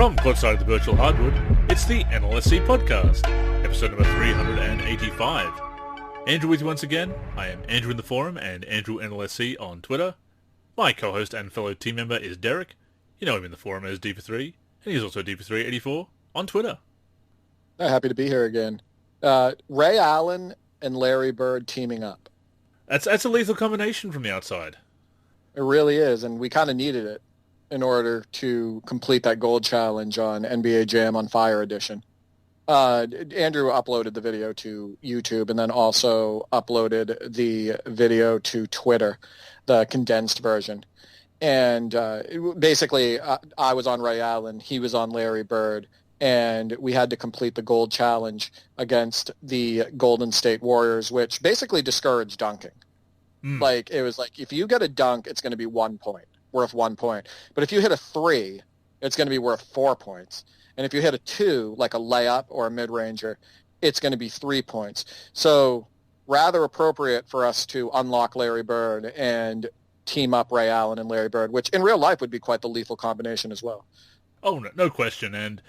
From courtside of the virtual hardwood, it's the NLSC podcast, episode number 385. Andrew with you once again. I am Andrew in the forum and Andrew NLSC on Twitter. My co-host and fellow team member is Derek. You know him in the forum as D3, and he's also D384 on Twitter. Happy to be here again. Ray Allen and Larry Bird teaming up. That's a lethal combination from the outside. It really is, and we kind of needed it in order to complete that gold challenge on NBA Jam on Fire Edition. Andrew uploaded the video to YouTube and then also uploaded the video to Twitter, the condensed version. And basically, I was on Ray Allen, he was on Larry Bird, and we had to complete the gold challenge against the Golden State Warriors, which basically discouraged dunking. Like, it was like, if you get a dunk, it's going to be 1 point, worth 1 point. But if you hit a three, it's going to be worth 4 points. And if you hit a two, like a layup or a mid-ranger, it's going to be 3 points. So rather appropriate for us to unlock Larry Bird and team up Ray Allen and Larry Bird, which in real life would be quite the lethal combination as well. Oh, no question. And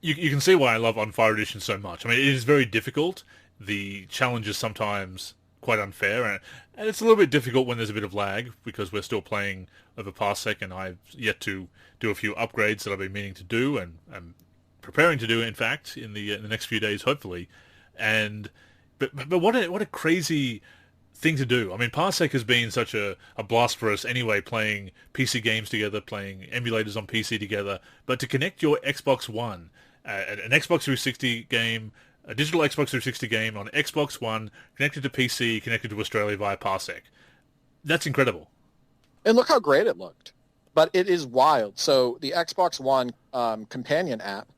you can see why I love On Fire Edition so much. I mean, it is very difficult. The challenge is sometimes quite unfair, and it's a little bit difficult when there's a bit of lag because we're still playing over Parsec, and I've yet to do a few upgrades that I've been meaning to do, and I'm preparing to do, in fact, in the next few days, hopefully. But what a crazy thing to do. I mean, Parsec has been such a blast for us anyway, playing PC games together, playing emulators on PC together, but to connect your Xbox One, an Xbox 360 game, a digital Xbox 360 game on Xbox One, connected to PC, connected to Australia via Parsec. That's incredible. And look how great it looked. But it is wild. So the Xbox One companion app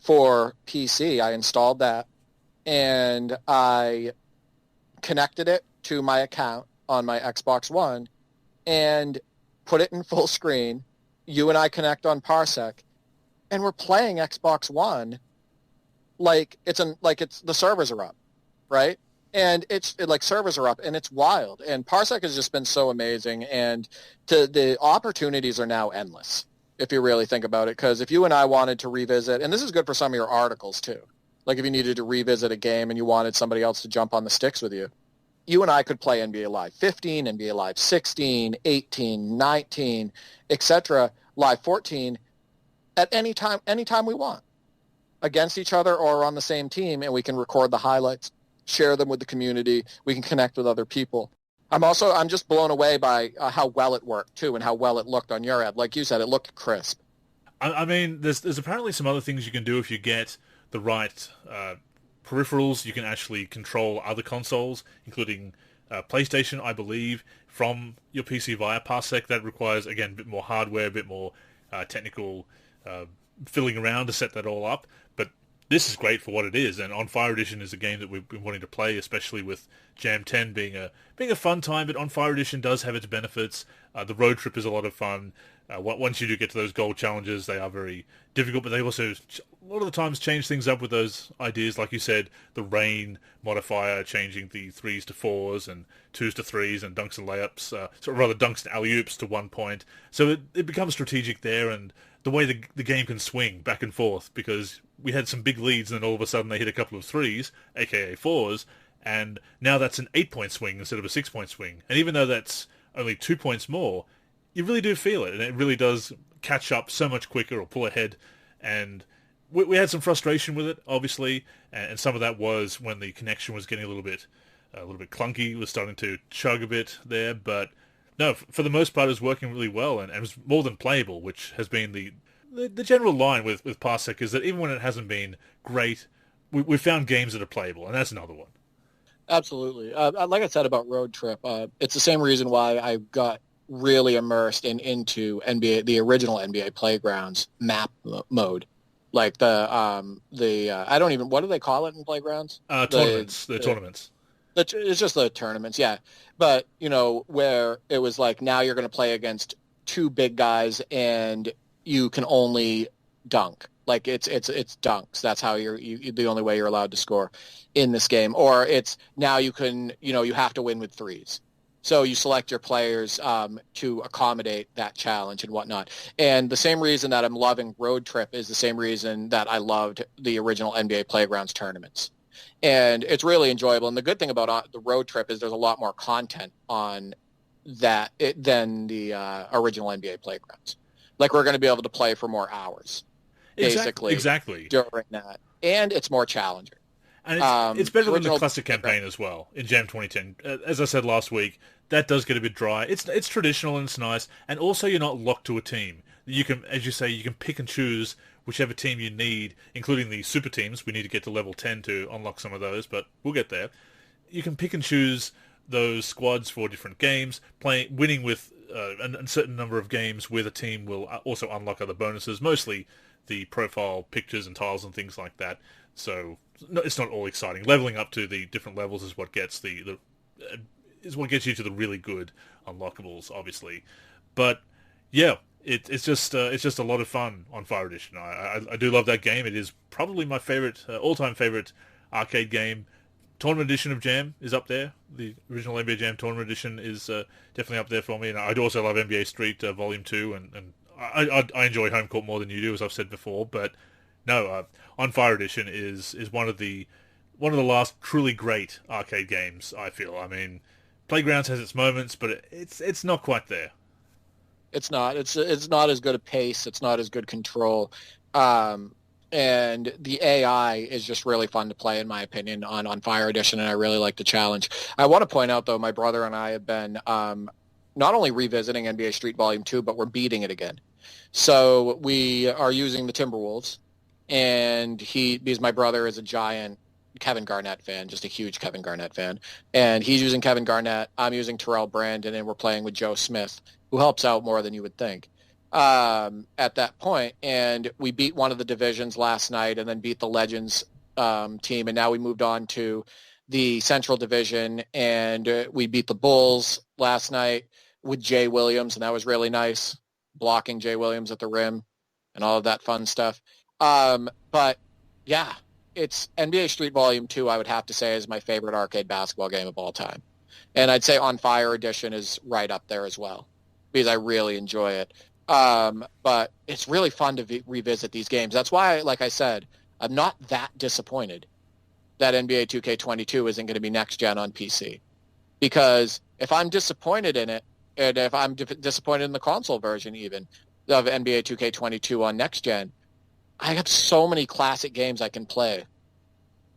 for PC, I installed that, and I connected it to my account on my Xbox One and put it in full screen. You and I connect on Parsec, and we're playing Xbox One like it's the servers are up, right? And servers are up, and it's wild. And Parsec has just been so amazing, and the opportunities are now endless if you really think about it. Because if you and I wanted to revisit, and this is good for some of your articles too, like if you needed to revisit a game and you wanted somebody else to jump on the sticks with you, you and I could play NBA Live 15, NBA Live 16, 18, 19, etc., Live 14 at any time we want, against each other or on the same team, and we can record the highlights, share them with the community. We can connect with other people. I'm just blown away by how well it worked too, and how well it looked on your end. Like you said, it looked crisp. I mean, there's apparently some other things you can do if you get the right peripherals. You can actually control other consoles, including PlayStation, I believe, from your PC via Parsec. That requires, again, a bit more hardware, a bit more technical filling around to set that all up. But this is great for what it is, and On Fire Edition is a game that we've been wanting to play, especially with Jam 10 being a fun time. But On Fire Edition does have its benefits. The road trip is a lot of fun. Once you do get to those gold challenges, they are very difficult, but they also, a lot of the times, change things up with those ideas. Like you said, the rain modifier, changing the 3s to 4s and 2s to 3s and dunks and layups, dunks and alley-oops to 1 point. So it becomes strategic there, and the way the game can swing back and forth, because we had some big leads and then all of a sudden they hit a couple of 3s, aka 4s, and now that's an 8-point swing instead of a 6-point swing. And even though that's only 2 points more, you really do feel it, and it really does catch up so much quicker or pull ahead. And we had some frustration with it, obviously, and some of that was when the connection was getting a little bit clunky. It was starting to chug a bit there, but no, for the most part, it was working really well, and it was more than playable, which has been the general line with Parsec, is that even when it hasn't been great, we've found games that are playable, and that's another one. Absolutely. Like I said about Road Trip, it's the same reason why I got really immersed into the original NBA Playgrounds map mode. Like I don't even, what do they call it in Playgrounds? Tournaments. The tournaments. It's just the tournaments, yeah. But, where it was like, now you're going to play against two big guys and you can only dunk. Like it's dunks. That's how you're the only way you're allowed to score in this game. Or it's now you can, you have to win with threes. So you select your players to accommodate that challenge and whatnot. And the same reason that I'm loving Road Trip is the same reason that I loved the original NBA Playgrounds tournaments. And it's really enjoyable. And the good thing about the Road Trip is there's a lot more content on than the original NBA Playgrounds. Like we're going to be able to play for more hours, basically, exactly during that. And it's more challenging. And it's better than the classic campaign as well in Jam 2010. As I said last week, that does get a bit dry. It's traditional and it's nice, and also you're not locked to a team. You can, as you say, you can pick and choose whichever team you need, including the super teams. We need to get to level 10 to unlock some of those, but we'll get there. You can pick and choose those squads for different games. Winning with a certain number of games with a team will also unlock other bonuses, mostly the profile pictures and tiles and things like that. So no, it's not all exciting. Leveling up to the different levels is what gets is what gets you to the really good unlockables, obviously. But yeah, it's just a lot of fun on Fire Edition. I do love that game. It is probably my favorite, all-time favorite arcade game. Tournament Edition of Jam is up there. The original NBA Jam Tournament Edition is definitely up there for me. And I do also love NBA Street Volume 2, and I enjoy Home Court more than you do, as I've said before. But no, On Fire Edition is one of the last truly great arcade games, I feel. I mean, Playgrounds has its moments, but it's not quite there. It's not. It's not as good a pace. It's not as good control. And the AI is just really fun to play, in my opinion, on Fire Edition, and I really like the challenge. I want to point out, though, my brother and I have been not only revisiting NBA Street Volume 2, but we're beating it again. So we are using the Timberwolves, and because my brother is a giant Kevin Garnett fan, just a huge Kevin Garnett fan, and he's using Kevin Garnett, I'm using Terrell Brandon, and we're playing with Joe Smith, who helps out more than you would think at that point. And we beat one of the divisions last night and then beat the Legends team, and now we moved on to the Central Division, and we beat the Bulls last night with Jay Williams, and that was really nice, blocking Jay Williams at the rim and all of that fun stuff. But yeah, it's NBA Street Volume 2, I would have to say, is my favorite arcade basketball game of all time. And I'd say On Fire Edition is right up there as well, because I really enjoy it. But it's really fun to revisit these games. That's why, like I said, I'm not that disappointed that NBA 2K22 isn't going to be next gen on PC. Because if I'm disappointed in it, and if I'm disappointed in the console version even of NBA 2K22 on next gen, I have so many classic games I can play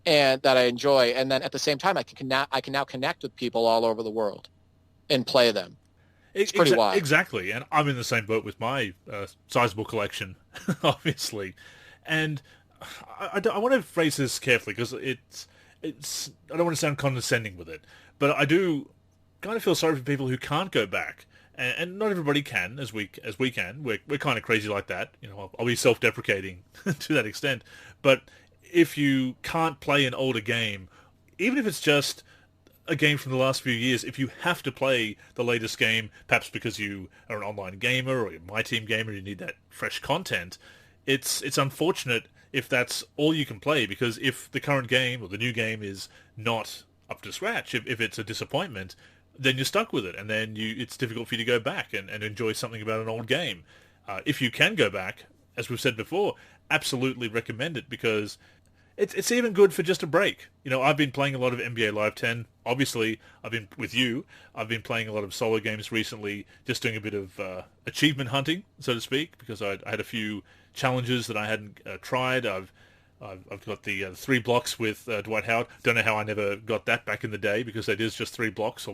and that I enjoy. And then at the same time, I can now connect with people all over the world and play them. It's pretty wild. Exactly, and I'm in the same boat with my sizable collection, obviously. And I want to phrase this carefully, because it's I don't want to sound condescending with it, but I do kind of feel sorry for people who can't go back. And not everybody can, as we can. We're kind of crazy like that. You know, I'll be self-deprecating to that extent. But if you can't play an older game, even if it's just a game from the last few years, if you have to play the latest game, perhaps because you are an online gamer or you're My Team gamer, you need that fresh content, it's unfortunate if that's all you can play, because if the current game or the new game is not up to scratch, if it's a disappointment, then you're stuck with it, and then it's difficult for you to go back and enjoy something about an old game. If you can go back, as we've said before, absolutely recommend it, because it's even good for just a break. You know, I've been playing a lot of NBA Live 10. Obviously, I've been with you. I've been playing a lot of solo games recently, just doing a bit of achievement hunting, so to speak, because I had a few challenges that I hadn't tried. I've got the 3 blocks with Dwight Howard. Don't know how I never got that back in the day, because it is just 3 blocks,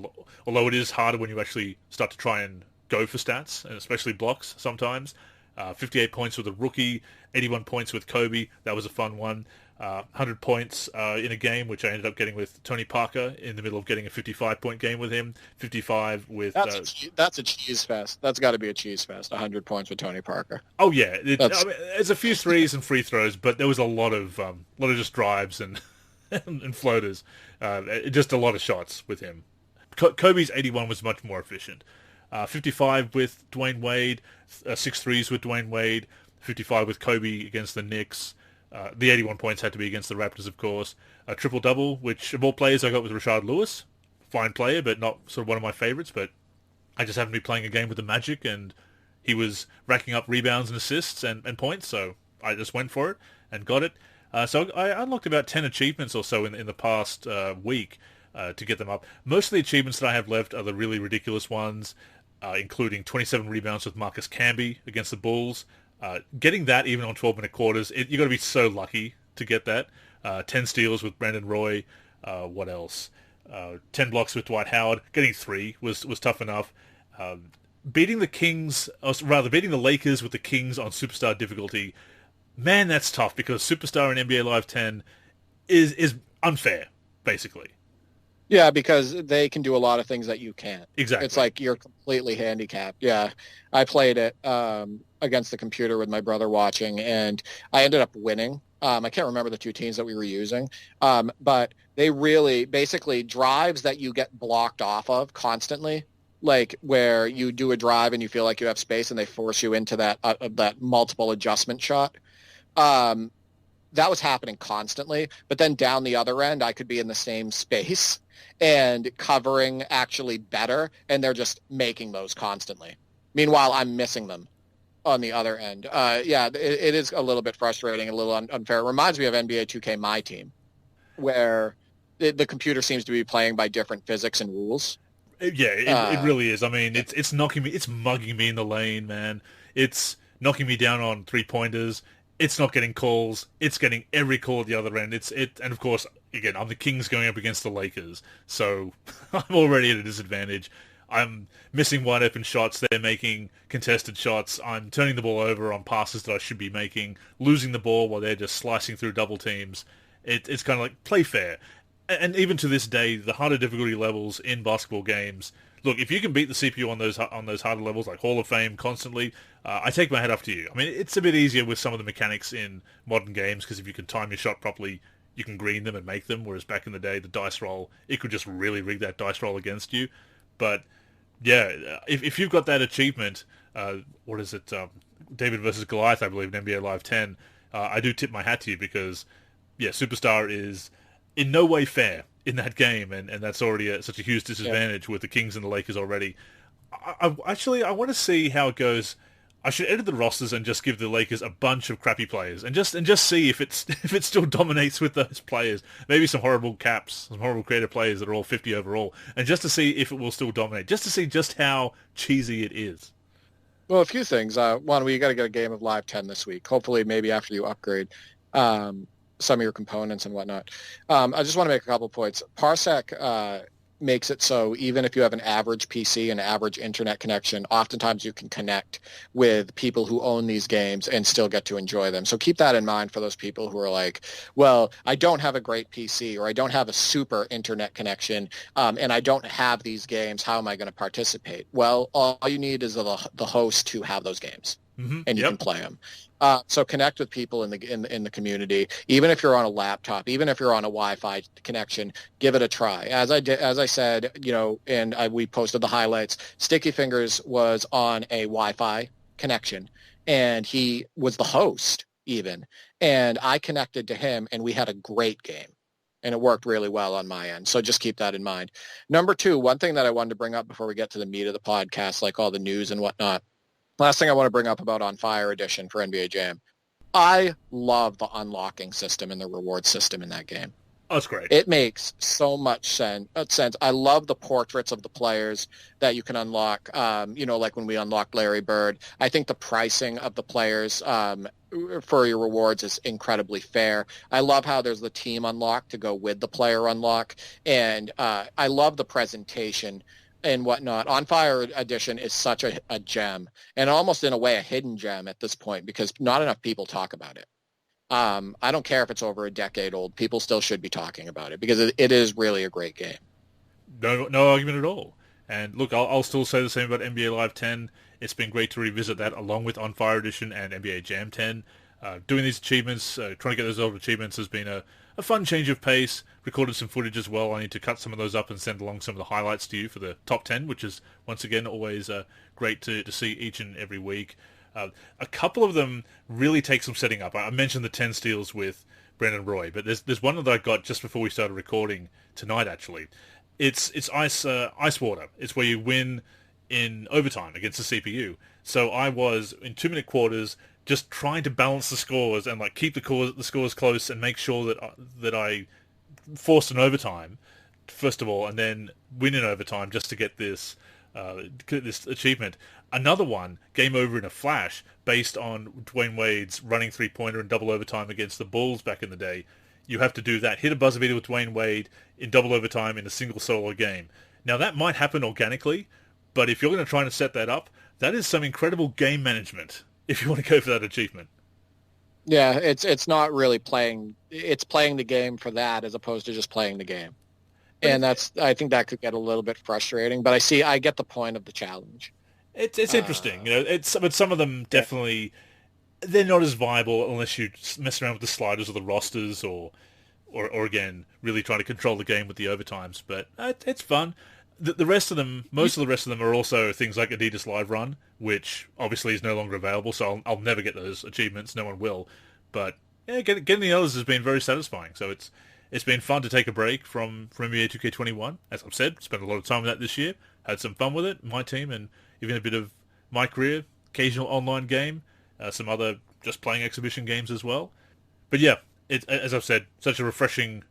although it is harder when you actually start to try and go for stats, and especially blocks sometimes. 58 points with a rookie, 81 points with Kobe. That was a fun one. 100 points in a game, which I ended up getting with Tony Parker in the middle of getting a 55-point game with him. 55 with... That's a cheese fest. That's got to be a cheese fest, 100 points with Tony Parker. Oh, yeah. There's a few threes and free throws, but there was a lot of just drives and and floaters. Just a lot of shots with him. Kobe's 81 was much more efficient. 55 with Dwayne Wade, 6 threes with Dwayne Wade, 55 with Kobe against the Knicks. The 81 points had to be against the Raptors, of course. A triple-double, which of all players I got with Rashard Lewis, fine player, but not sort of one of my favorites. But I just happened to be playing a game with the Magic, and he was racking up rebounds and assists and points, so I just went for it and got it. So I unlocked about 10 achievements or so in the past week to get them up. Most of the achievements that I have left are the really ridiculous ones, including 27 rebounds with Marcus Camby against the Bulls. Getting that even on 12-minute quarters, you got to be so lucky to get that. 10 steals with Brandon Roy. What else? 10 blocks with Dwight Howard. Getting 3 was tough enough. Beating the Kings, or rather beating the Lakers with the Kings on Superstar difficulty, man, that's tough because Superstar in NBA Live 10 is unfair, basically. Yeah, because they can do a lot of things that you can't. Exactly. It's like you're completely handicapped. Yeah, I played it against the computer with my brother watching, and I ended up winning. I can't remember the two teams that we were using, but they really basically drives that you get blocked off of constantly, like where you do a drive and you feel like you have space and they force you into that multiple adjustment shot. That was happening constantly, but then down the other end, I could be in the same space and covering actually better, and they're just making those constantly. Meanwhile, I'm missing them on the other end. Yeah, it is a little bit frustrating, a little unfair. It reminds me of NBA 2K My Team, where the computer seems to be playing by different physics and rules. Yeah, it really is. I mean, it's knocking me, it's mugging me in the lane, man. It's knocking me down on 3-pointers. It's not getting calls. It's getting every call at the other end. And of course, again, I'm the Kings going up against the Lakers, so I'm already at a disadvantage. I'm missing wide open shots. They're making contested shots. I'm turning the ball over on passes that I should be making, losing the ball while they're just slicing through double teams. It's kind of like, play fair. And even to this day, the harder difficulty levels in basketball games, look, if you can beat the CPU on those harder levels, like Hall of Fame constantly, I take my hat off to you. I mean, it's a bit easier with some of the mechanics in modern games, because if you can time your shot properly, you can green them and make them, whereas back in the day, the dice roll, it could just really rig that dice roll against you. But, yeah, if you've got that achievement, what is it, David versus Goliath, I believe, in NBA Live 10, I do tip my hat to you, because, yeah, Superstar is in no way fair in that game, and that's already such a huge disadvantage with the Kings and the Lakers already. I want to see how it goes. I should edit the rosters and just give the Lakers a bunch of crappy players, and just see if it still dominates with those players. Maybe some horrible caps, some horrible creative players that are all 50 overall, and just to see if it will still dominate, just to see just how cheesy it is. Well, a few things. One, we got to get a game of Live 10 this week. Hopefully, maybe after you upgrade some of your components and whatnot. I just want to make a couple points. Parsec makes it so even if you have an average PC and average internet connection, oftentimes you can connect with people who own these games and still get to enjoy them. So keep that in mind for those people who are like, well, I don't have a great PC, or I don't have a super internet connection, and I don't have these games. How am I going to participate? Well, all you need is the host to have those games. Mm-hmm. And you can play them. So connect with people in the community, even if you're on a laptop, even if you're on a Wi-Fi connection, give it a try. As I said, and we posted the highlights. Sticky Fingers was on a Wi-Fi connection, and he was the host even, and I connected to him, and we had a great game. And it worked really well on my end. So just keep that in mind. Number 2, one thing that I wanted to bring up before we get to the meat of the podcast, like all the news and whatnot. Last thing I want to bring up about On Fire Edition for NBA Jam. I love the unlocking system and the reward system in that game. Oh, that's great. It makes so much sense. I love the portraits of the players that you can unlock, like when we unlocked Larry Bird. I think the pricing of the players for your rewards is incredibly fair. I love how there's the team unlock to go with the player unlock. And I love the presentation and whatnot. On Fire Edition is such a gem, and almost in a way a hidden gem at this point, because not enough people talk about it. I don't care if it's over a decade old. People still should be talking about it, because it is really a great game. No argument at all. And look, I'll still say the same about NBA Live 10. It's been great to revisit that along with On Fire Edition and NBA Jam 10. Doing these achievements, trying to get those old achievements has been a fun change of pace. Recorded some footage as well. I need to cut some of those up and send along some of the highlights to you for the top 10, which is, once again, always great to see each and every week. A couple of them really take some setting up. I mentioned the 10 steals with Brandon Roy, but there's one that I got just before we started recording tonight, actually. It's ice water. It's where you win in overtime against the CPU. So I was in 2 minute quarters just trying to balance the scores and like keep the scores close and make sure that I forced an overtime first of all, and then win in overtime just to get this achievement. Another one, game over in a flash, based on Dwayne Wade's running three-pointer in double overtime against the Bulls back in the day. You have to do that. Hit a buzzer beater with Dwayne Wade in double overtime in a single solo game. Now, that might happen organically, but if you're going to try and set that up, that is some incredible game management if you want to go for that achievement. Yeah, it's not really playing. It's playing the game for that as opposed to just playing the game. And I think that could get a little bit frustrating, but I get the point of the challenge. It's interesting, but some of them definitely, they're not as viable unless you mess around with the sliders or the rosters or again, really trying to control the game with the overtimes. But it's fun. The rest of them, most of the rest of them are also things like Adidas Live Run, which obviously is no longer available, so I'll never get those achievements. No one will. But yeah, getting the others has been very satisfying. So it's been fun to take a break from NBA 2K21. As I've said, spent a lot of time with that this year. Had some fun with it, my team, and even a bit of MyCAREER, occasional online game, some other just playing exhibition games as well. But yeah, as I've said, such a refreshing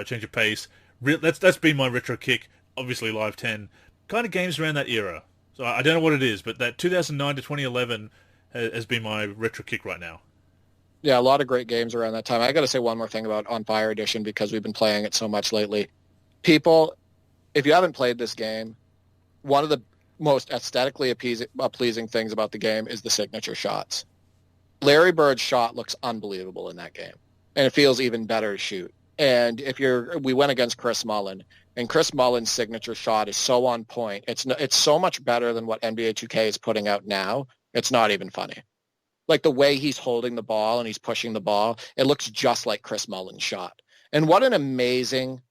change of pace. That's been my retro kick. Obviously, Live 10 kind of games around that era. So I don't know what it is, but that 2009 to 2011 has been my retro kick right now. Yeah, a lot of great games around that time. I got to say one more thing about On Fire Edition because we've been playing it so much lately. People, if you haven't played this game, one of the most aesthetically pleasing things about the game is the signature shots. Larry Bird's shot looks unbelievable in that game, and it feels even better to shoot. And we went against Chris Mullin, and Chris Mullin's signature shot is so on point. It's so much better than what NBA 2K is putting out now. It's not even funny. Like the way he's holding the ball and he's pushing the ball, it looks just like Chris Mullin's shot. And what an amazing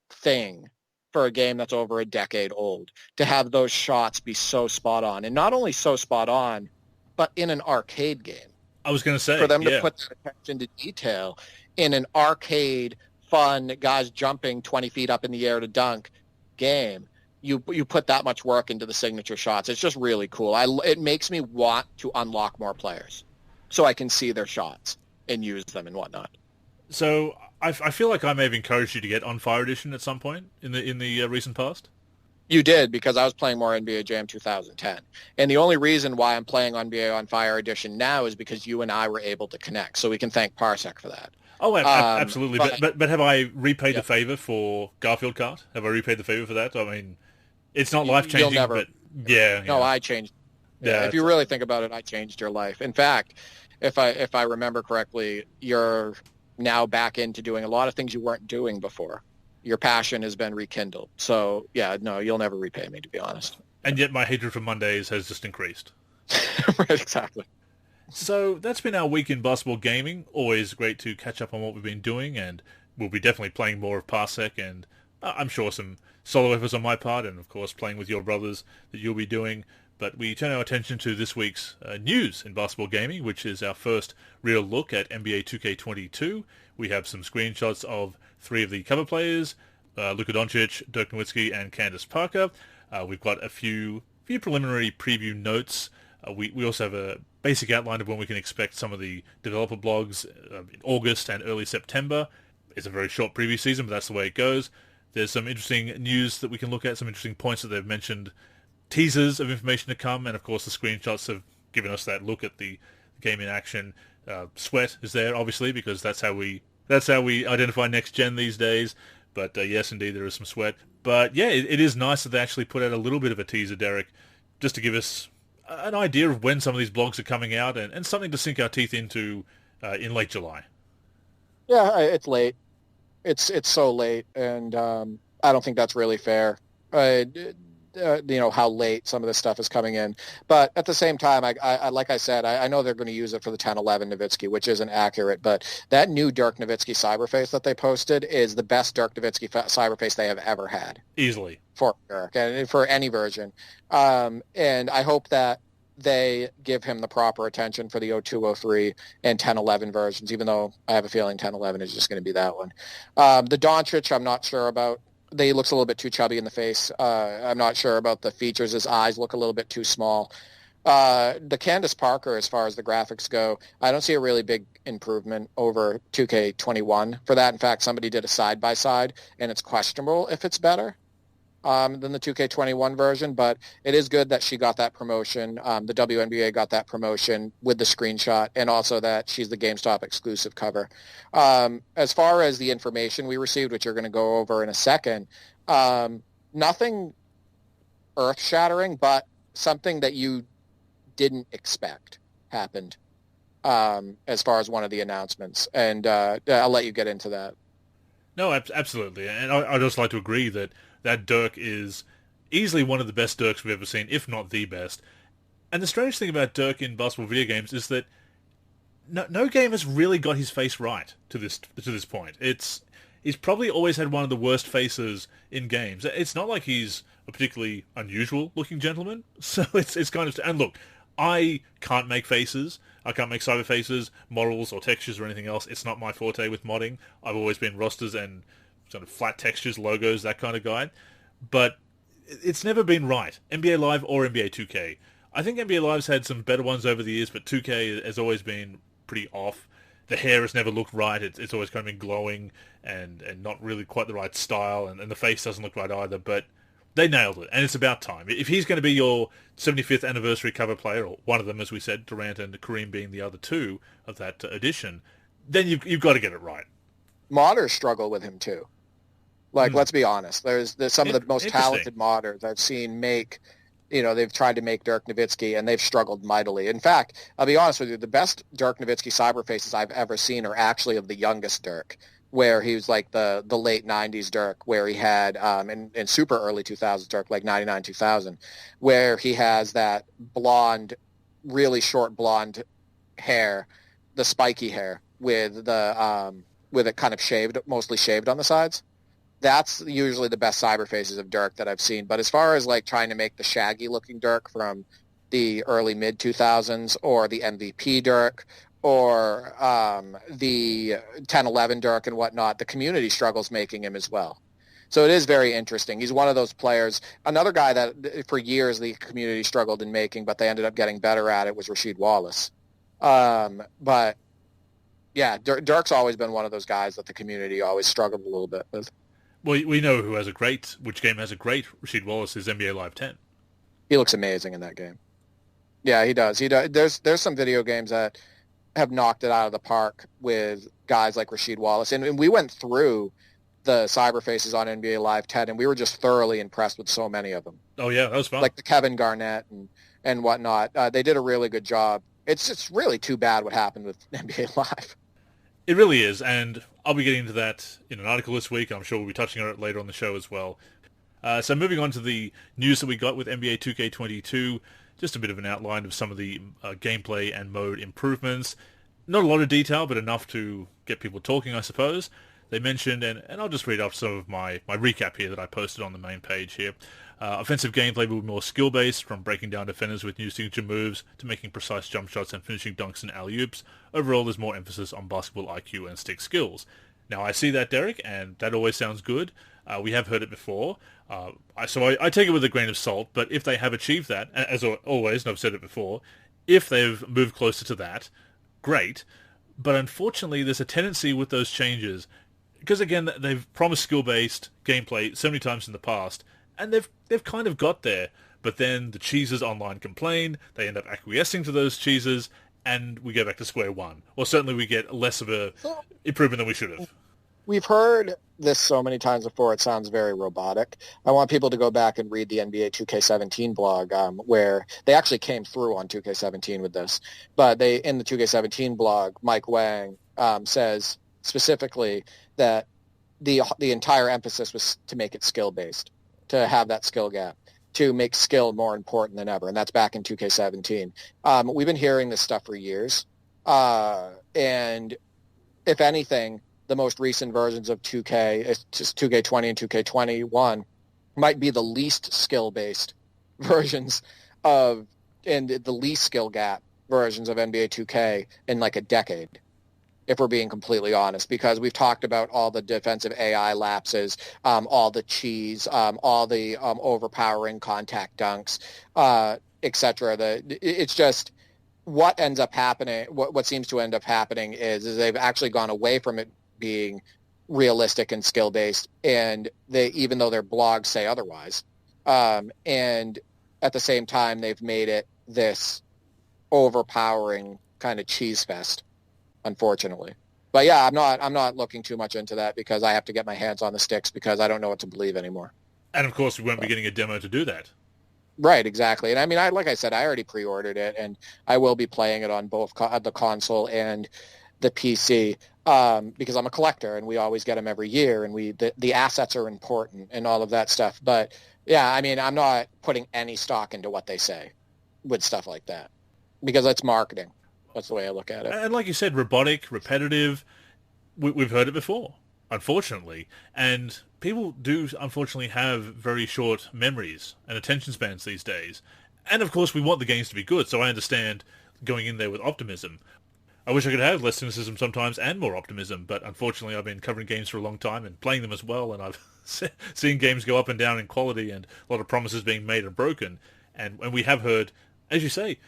thing for a game that's over a decade old to have those shots be so spot on. And not only so spot on, but in an arcade game. I was going to say, for them to put that attention to detail in an arcade, fun, guys jumping 20 feet up in the air to dunk game, you put that much work into the signature shots. It's just really cool. It makes me want to unlock more players so I can see their shots and use them and whatnot. So I feel like I may have encouraged you to get On Fire Edition at some point in the recent past. You did, because I was playing more NBA Jam 2010. And the only reason why I'm playing NBA On Fire Edition now is because you and I were able to connect. So we can thank Parsec for that. Oh, absolutely. But have I repaid the favor for Garfield Kart? Have I repaid the favor for that? I mean, it's not life-changing, but yeah. No, I changed. Yeah, if you really think about it, I changed your life. In fact, if I remember correctly, you're now back into doing a lot of things you weren't doing before. Your passion has been rekindled. So, yeah, no, you'll never repay me, to be honest. And yet my hatred for Mondays has just increased. Right, exactly. So that's been our week in basketball gaming. Always great to catch up on what we've been doing, and we'll be definitely playing more of Parsec, and I'm sure some solo efforts on my part, and of course playing with your brothers that you'll be doing. But we turn our attention to this week's news in basketball gaming, which is our first real look at NBA 2K22. We have some screenshots of 3 of the cover players, Luka Doncic, Dirk Nowitzki, and Candace Parker. We've got a few preliminary preview notes. We also have a basic outline of when we can expect some of the developer blogs in August and early September. It's a very short preview season, but that's the way it goes. There's some interesting news that we can look at, some interesting points that they've mentioned, teasers of information to come, and of course the screenshots have given us that look at the game in action. Sweat is there, obviously, because that's how we identify next gen these days. But yes, indeed, there is some sweat. But yeah, it is nice that they actually put out a little bit of a teaser, Derek, just to give us an idea of when some of these blogs are coming out and something to sink our teeth into in late July. Yeah, it's late. It's so late, and I don't think that's really fair. How late some of this stuff is coming in. But at the same time, I like I said, I know they're going to use it for the 10-11 Nowitzki, which isn't accurate, but that new Dirk Nowitzki cyberface that they posted is the best Dirk Nowitzki cyberface they have ever had. Easily. For Dirk, and for any version. And I hope that they give him the proper attention for the 02, 03, and 10-11 versions, even though I have a feeling 10-11 is just going to be that one. The Doncic, I'm not sure about. He looks a little bit too chubby in the face. I'm not sure about the features. His eyes look a little bit too small. The Candace Parker, as far as the graphics go, I don't see a really big improvement over 2K21 for that. In fact, somebody did a side-by-side, and it's questionable if it's better than the 2K21 version, but it is good that she got that promotion. The WNBA got that promotion with the screenshot, and also that she's the GameStop exclusive cover. As far as the information we received, which you're going to go over in a second, nothing earth-shattering, but something that you didn't expect happened as far as one of the announcements. And I'll let you get into that. No, absolutely. And I'd just like to agree that Dirk is easily one of the best Dirks we've ever seen, if not the best. And the strange thing about Dirk in basketball video games is that no game has really got his face right to this point. He's probably always had one of the worst faces in games. It's not like he's a particularly unusual looking gentleman. So it's kind of... And look, I can't make faces. I can't make cyber faces, models, or textures or anything else. It's not my forte with modding. I've always been rosters and sort of flat textures, logos, that kind of guy. But it's never been right, NBA Live or NBA 2K. I think NBA Live's had some better ones over the years, but 2K has always been pretty off. The hair has never looked right. It's always kind of been glowing and not really quite the right style, and the face doesn't look right either. But they nailed it, and it's about time. If he's going to be your 75th anniversary cover player, or one of them, as we said, Durant and Kareem being the other two of that edition, then you've got to get it right. Modders struggle with him too. Let's be honest. There's some of the most talented modders I've seen make. They've tried to make Dirk Nowitzki, and they've struggled mightily. In fact, I'll be honest with you, the best Dirk Nowitzki cyber faces I've ever seen are actually of the youngest Dirk, where he was like the late 90s Dirk, where he had, in super early 2000s Dirk, like 99, 2000, where he has that blonde, really short blonde hair, the spiky hair, with it kind of shaved, mostly shaved on the sides. That's usually the best cyber faces of Dirk that I've seen. But as far as like trying to make the shaggy looking Dirk from the early mid 2000s, or the MVP Dirk, or the 10-11 Dirk and whatnot, the community struggles making him as well. So it is very interesting. He's one of those players. Another guy that for years the community struggled in making, but they ended up getting better at it, was Rasheed Wallace. But yeah, Dirk's always been one of those guys that the community always struggled a little bit with. Well, we know which game has a great Rasheed Wallace is NBA Live 10. He looks amazing in that game. Yeah, he does. There's some video games that have knocked it out of the park with guys like Rasheed Wallace. And we went through the cyber faces on NBA Live 10, and we were just thoroughly impressed with so many of them. Oh, yeah, that was fun. Like the Kevin Garnett and whatnot. They did a really good job. It's just really too bad what happened with NBA Live. It really is, and I'll be getting into that in an article this week. I'm sure we'll be touching on it later on the show as well. So moving on to the news that we got with NBA 2K22, just a bit of an outline of some of the gameplay and mode improvements. Not a lot of detail, but enough to get people talking, I suppose. They mentioned, and I'll just read off some of my recap here that I posted on the main page here. Offensive gameplay will be more skill-based, from breaking down defenders with new signature moves to making precise jump shots and finishing dunks and alley-oops. Overall, there's more emphasis on basketball IQ and stick skills. Now, I see that, Derek, and that always sounds good. We have heard it before, so I take it with a grain of salt, but if they have achieved that, as always, and I've said it before, if they've moved closer to that, great. But unfortunately, there's a tendency with those changes, because again, they've promised skill-based gameplay so many times in the past, and they've kind of got there, but then the cheeses online complain, they end up acquiescing to those cheeses, and we go back to square one. Or certainly we get less of a improvement than we should have. We've heard this so many times before, it sounds very robotic. I want people to go back and read the NBA 2K17 blog, where they actually came through on 2K17 with this. But in the 2K17 blog, Mike Wang says specifically that the entire emphasis was to make it skill-based, to have that skill gap, to make skill more important than ever, and that's back in 2K17. We've been hearing this stuff for years, and if anything, the most recent versions of 2K, it's just 2K20 and 2K21, might be the least skill-based versions and the least skill gap versions of NBA 2K in like a decade. if we're being completely honest, because we've talked about all the defensive AI lapses, all the cheese, all the overpowering contact dunks, etc. It's just what ends up happening. What seems to end up happening is they've actually gone away from it being realistic and skill based, and even though their blogs say otherwise, and at the same time they've made it this overpowering kind of cheese fest, unfortunately. But yeah, I'm not looking too much into that because I have to get my hands on the sticks because I don't know what to believe anymore. And of course, we won't be getting a demo to do that. Right, exactly. And I mean, like I said, I already pre-ordered it, and I will be playing it on both the console and the PC because I'm a collector, and we always get them every year, and the assets are important and all of that stuff. But yeah, I mean, I'm not putting any stock into what they say with stuff like that because it's marketing. That's the way I look at it. And like you said, robotic, repetitive, we've heard it before, unfortunately. And people do, unfortunately, have very short memories and attention spans these days. And, of course, we want the games to be good, so I understand going in there with optimism. I wish I could have less cynicism sometimes and more optimism, but unfortunately I've been covering games for a long time and playing them as well, and I've seen games go up and down in quality and a lot of promises being made and broken. And we have heard, as you say,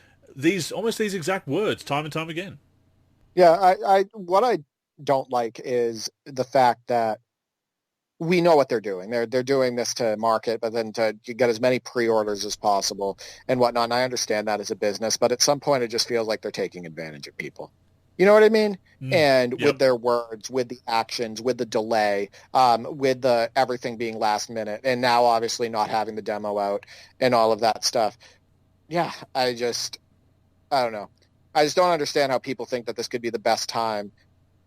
almost these exact words time and time again. Yeah, what I don't like is the fact that we know what they're doing. They're doing this to market, but then to get as many pre-orders as possible and whatnot. And I understand that as a business, but at some point it just feels like they're taking advantage of people. You know what I mean? And Yep. with their words, with the actions, with the delay, with the everything being last minute, and now obviously not having the demo out and all of that stuff. Yeah, I don't know. I just don't understand how people think that this could be the best time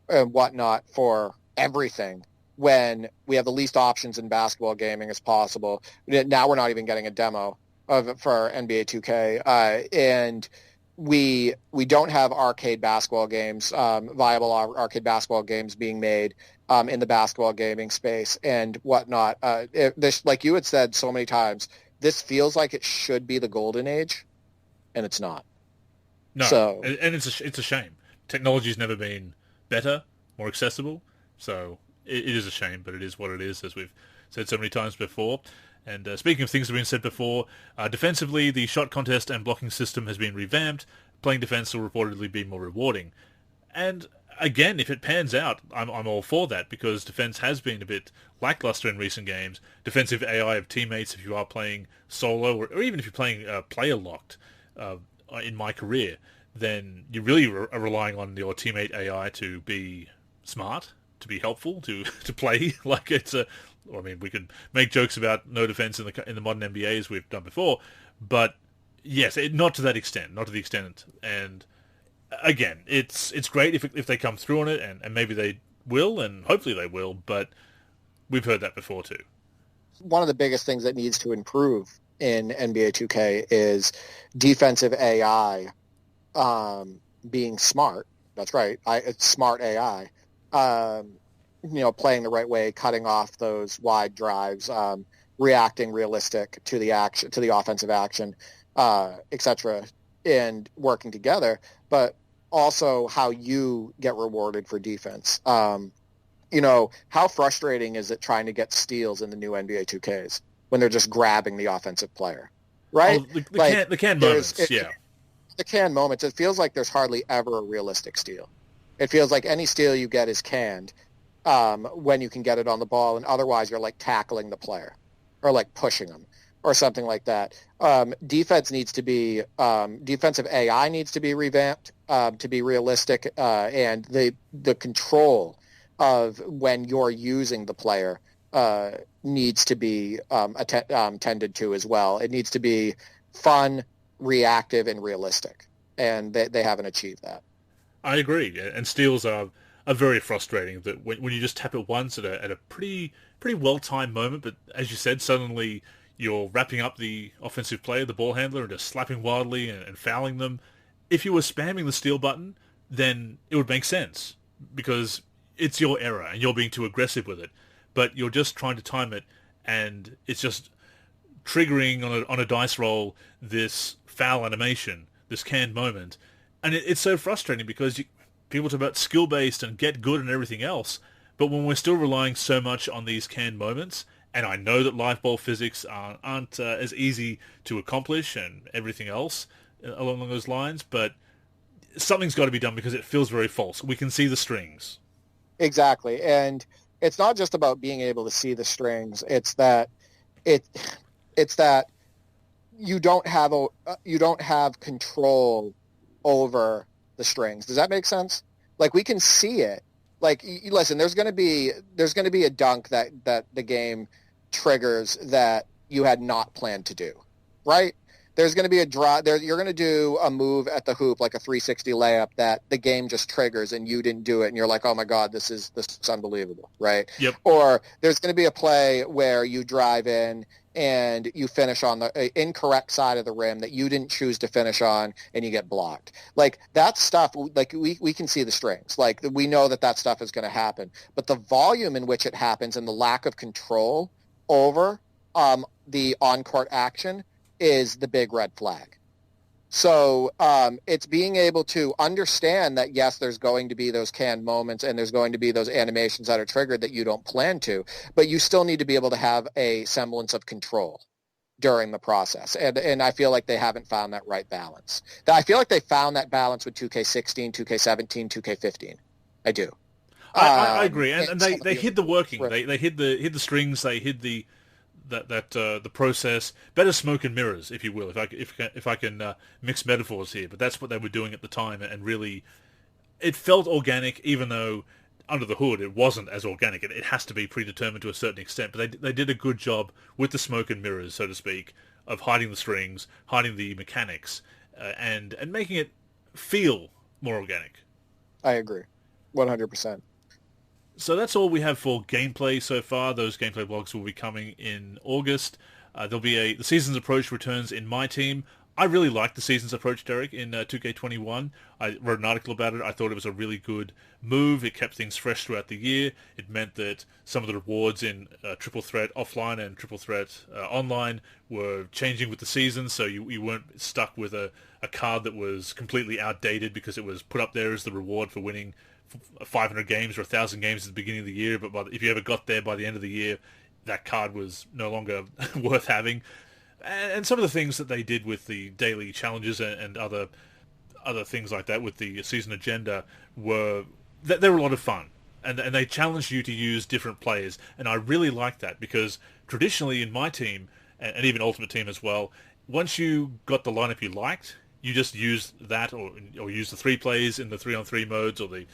and whatnot for everything when we have the least options in basketball gaming as possible. Now we're not even getting a demo for NBA 2K, and we don't have arcade basketball games, viable arcade basketball games being made in the basketball gaming space and whatnot. This, like you had said so many times, this feels like it should be the golden age, and it's not. No, So, and it's a shame. Technology's never been better, more accessible, so it is a shame, but it is what it is, as we've said so many times before. And speaking of things that have been said before, defensively, the shot contest and blocking system has been revamped. Playing defense will reportedly be more rewarding. And again, if it pans out, I'm all for that, because defense has been a bit lackluster in recent games. Defensive AI of teammates, if you are playing solo, or even if you're playing player-locked in MyCAREER, then you really are relying on your teammate AI to be smart, to be helpful, to play like it's a... I mean, we could make jokes about no defense in the modern NBA as we've done before, but yes, not to that extent, not to the extent. And again, it's great if they come through on it, and maybe they will, and hopefully they will. But we've heard that before too. one of the biggest things that needs to improve in NBA 2K is defensive AI being smart. That's right, it's smart AI. Playing the right way, cutting off those wide drives, reacting realistic to the action, to the offensive action, etc., and working together. But also how you get rewarded for defense. How frustrating is it trying to get steals in the new NBA 2Ks when they're just grabbing the offensive player, right? Oh, the can moments, yeah. The can moments. It feels like there's hardly ever a realistic steal. It feels like any steal you get is canned. When you can get it on the ball, and otherwise you're like tackling the player or like pushing them or something like that. Defensive AI needs to be revamped to be realistic, and the control of when you're using the player needs to be tended to as well. It needs to be fun, reactive, and realistic, and they haven't achieved that. I agree, and steals are very frustrating. That when you just tap it once at a pretty well-timed moment, but as you said, suddenly you're wrapping up the offensive player, the ball handler, and just slapping wildly and fouling them. If you were spamming the steal button, then it would make sense, because it's your error and you're being too aggressive with it. But you're just trying to time it, and it's just triggering on a dice roll this foul animation, this canned moment. And it's so frustrating because people talk about skill-based and get good and everything else, but when we're still relying so much on these canned moments, and I know that live ball physics aren't as easy to accomplish and everything else along those lines, but something's got to be done because it feels very false. We can see the strings. Exactly. And it's not just about being able to see the strings. It's that you don't have control over the strings. Does that make sense? Like, we can see it. Like, listen, there's going to be a dunk that the game triggers that you had not planned to do, right? There's going to be a draw. You're going to do a move at the hoop, like a 360 layup, that the game just triggers and you didn't do it, and you're like, oh my god, this is unbelievable, right? Yep. Or there's going to be a play where you drive in and you finish on the incorrect side of the rim that you didn't choose to finish on, and you get blocked. Like, that stuff, like, we can see the strings. Like, we know that stuff is going to happen. But the volume in which it happens and the lack of control over the on-court action is the big red flag. So it's being able to understand that, yes, there's going to be those canned moments and there's going to be those animations that are triggered that you don't plan to, but you still need to be able to have a semblance of control during the process. And I feel like they haven't found that right balance. I feel like they found that balance with 2K16, 2K17, 2K15. I do. I agree. And they hid the working. Right. They hid the strings. They hid the process, better smoke and mirrors, if you will, if I can mix metaphors here. But that's what they were doing at the time, and really, it felt organic, even though under the hood it wasn't as organic. It has to be predetermined to a certain extent, but they did a good job with the smoke and mirrors, so to speak, of hiding the strings, hiding the mechanics, and making it feel more organic. I agree, 100%. So that's all we have for gameplay so far. Those gameplay vlogs will be coming in August. There'll be the Seasons Approach returns in my team. I really liked the Seasons Approach, Derek, in 2K21. I wrote an article about it. I thought it was a really good move. It kept things fresh throughout the year. It meant that some of the rewards in Triple Threat Offline and Triple Threat Online were changing with the seasons, so you weren't stuck with a card that was completely outdated because it was put up there as the reward for winning 500 games or 1,000 games at the beginning of the year, but if you ever got there by the end of the year, that card was no longer worth having. And some of the things that they did with the daily challenges and other things like that with the season agenda were a lot of fun. And they challenged you to use different players, and I really liked that, because traditionally in my team, and even Ultimate Team as well, once you got the lineup you liked, you just used that, or use the 3 players in the 3-on-3 modes, or the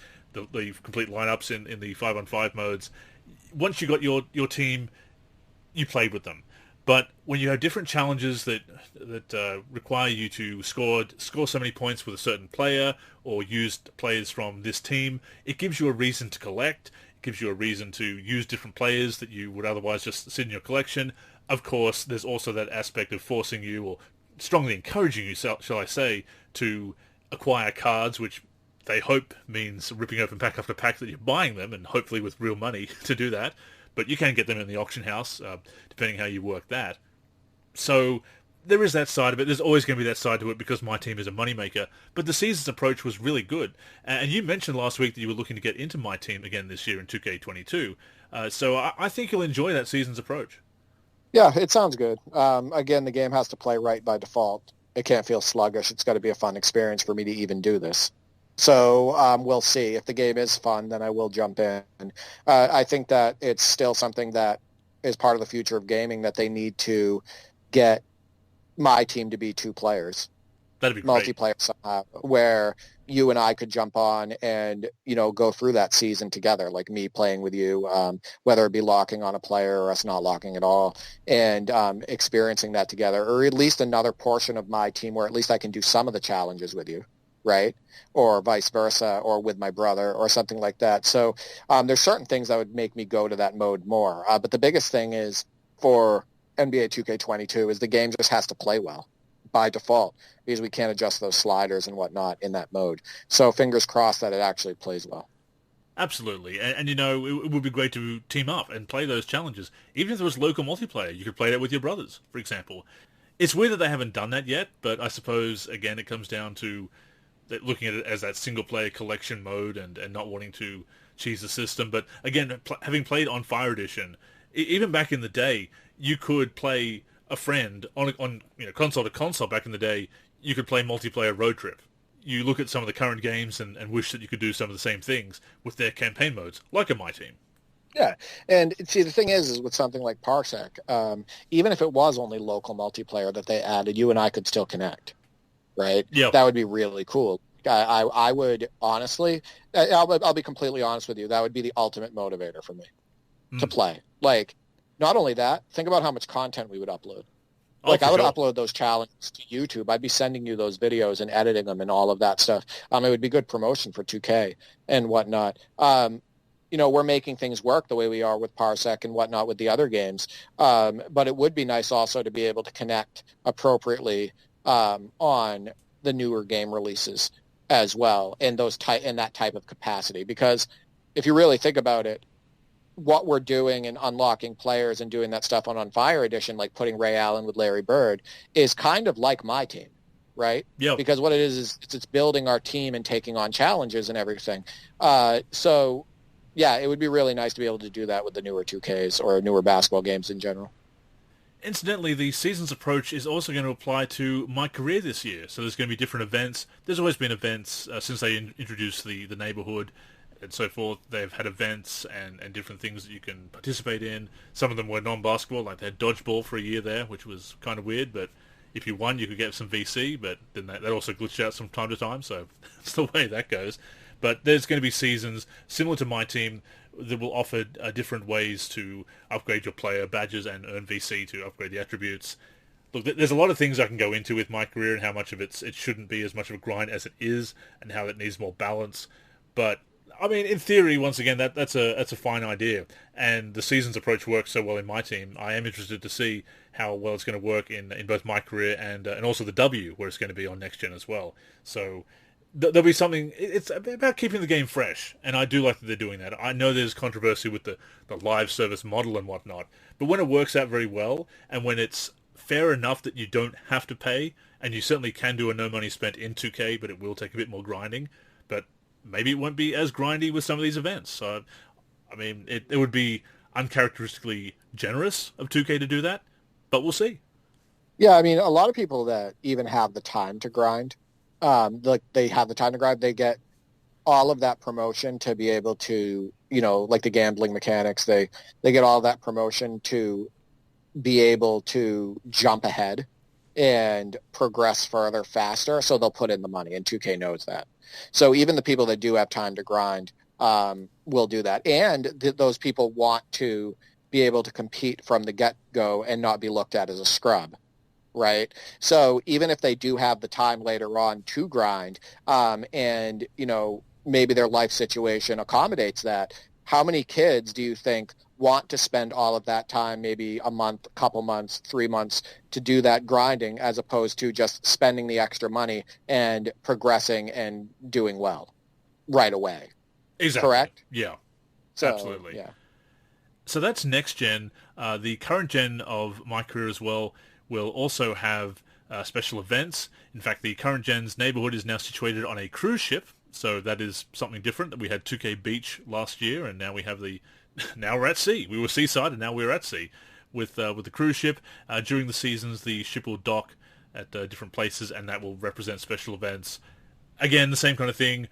complete lineups in the 5-on-5 modes. Once you got your team, you played with them. But when you have different challenges that require you to score so many points with a certain player, or use players from this team, it gives you a reason to collect. It gives you a reason to use different players that you would otherwise just sit in your collection. Of course, there's also that aspect of forcing you, or strongly encouraging you, shall I say, to acquire cards, which they hope means ripping open pack after pack that you're buying them, and hopefully with real money to do that. But you can get them in the auction house, depending how you work that. So there is that side of it. There's always going to be that side to it, because my team is a moneymaker. But the Seasons Approach was really good. And you mentioned last week that you were looking to get into my team again this year in 2K22. So I think you'll enjoy that Seasons Approach. Yeah, it sounds good. Again, the game has to play right by default. It can't feel sluggish. It's got to be a fun experience for me to even do this. So we'll see. If the game is fun, then I will jump in. I think that it's still something that is part of the future of gaming, that they need to get my team to be 2 players. That'd be great. Multiplayer somehow, where you and I could jump on and, go through that season together, like me playing with you, whether it be locking on a player or us not locking at all, and experiencing that together, or at least another portion of my team where at least I can do some of the challenges with you, right? Or vice versa, or with my brother, or something like that. So there's certain things that would make me go to that mode more. But the biggest thing is, for NBA 2K22, is the game just has to play well by default, because we can't adjust those sliders and whatnot in that mode. So fingers crossed that it actually plays well. Absolutely. And it would be great to team up and play those challenges. Even if there was local multiplayer, you could play that with your brothers, for example. It's weird that they haven't done that yet, but I suppose, again, it comes down to looking at it as that single-player collection mode and not wanting to cheese the system. But again, having played on Fire Edition, even back in the day, you could play a friend on console to console. Back in the day, you could play multiplayer Road Trip. You look at some of the current games and wish that you could do some of the same things with their campaign modes, like a My Team. Yeah, and see, the thing is with something like Parsec, even if it was only local multiplayer that they added, you and I could still connect, right? Yeah. That would be really cool. I would honestly, I'll be completely honest with you, that would be the ultimate motivator for me to play. Like, not only that, think about how much content we would upload. Like, I would upload those challenges to YouTube. I'd be sending you those videos and editing them and all of that stuff. It would be good promotion for 2K and whatnot. We're making things work the way we are with Parsec and whatnot with the other games. But it would be nice also to be able to connect appropriately on the newer game releases as well in that type of capacity. Because if you really think about it, what we're doing and unlocking players and doing that stuff on Fire Edition, like putting Ray Allen with Larry Bird, is kind of like My Team, right? Yeah. Because what it is it's building our team and taking on challenges and everything. Yeah, it would be really nice to be able to do that with the newer 2Ks or newer basketball games in general. Incidentally, the season's approach is also going to apply to MyCAREER this year. So there's going to be different events. There's always been events since they introduced the neighborhood and so forth. They've had events and different things that you can participate in. Some of them were non-basketball, like they had dodgeball for a year there, which was kind of weird, but if you won, you could get some VC, but then that also glitched out from time to time, so that's the way that goes. But there's going to be seasons similar to My Team that will offer different ways to upgrade your player badges and earn VC to upgrade the attributes. Look, there's a lot of things I can go into with MyCAREER and how much of it shouldn't be as much of a grind as it is, and how it needs more balance. But I mean, in theory, once again, that's a fine idea, and the season's approach works so well in My Team. I am interested to see how well it's going to work in both MyCAREER and also the W, where it's going to be on next gen as well. So there'll be something. It's about keeping the game fresh, and I do like that they're doing that. I know there's controversy with the live service model and whatnot, but when it works out very well, and when it's fair enough that you don't have to pay, and you certainly can do a no money spent in 2K, but it will take a bit more grinding. But maybe it won't be as grindy with some of these events. So, I mean, it would be uncharacteristically generous of 2K to do that, but we'll see. Yeah, I mean, a lot of people that even have the time to grind, they have the time to grind, they get all of that promotion to be able to, like the gambling mechanics, they get all that promotion to be able to jump ahead and progress further faster, so they'll put in the money, and 2K knows that. So even the people that do have time to grind will do that. And those people want to be able to compete from the get-go and not be looked at as a scrub, right? So even if they do have the time later on to grind and, maybe their life situation accommodates that, how many kids do you think want to spend all of that time, maybe a month, a couple months, 3 months, to do that grinding as opposed to just spending the extra money and progressing and doing well right away? Exactly. Correct? Yeah, so, absolutely. Yeah. So that's next gen. The current gen of MyCAREER as well will also have special events. In fact, the current gen's neighborhood is now situated on a cruise ship, so that is something different. We had 2K Beach last year, and now we have now we're at sea. We were seaside, and now we're at sea with the cruise ship. During the seasons, the ship will dock at different places, and that will represent special events. Again, the same kind of thing.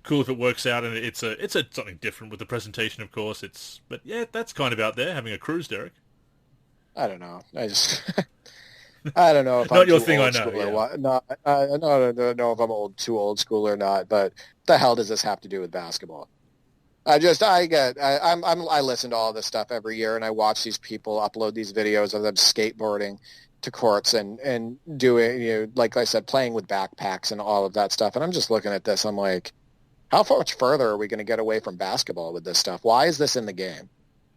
Cool if it works out, and it's something different with the presentation, of course. But yeah, that's kind of out there, having a cruise, Derek. I don't know. I don't know if not I'm your too thing, old I know. school Yeah. or what. No, I don't know if I'm too old school or not. But the hell does this have to do with basketball? I listen to all this stuff every year, and I watch these people upload these videos of them skateboarding to courts and doing, like I said, playing with backpacks and all of that stuff. And I'm just looking at this. I'm like, how much further are we going to get away from basketball with this stuff? Why is this in the game?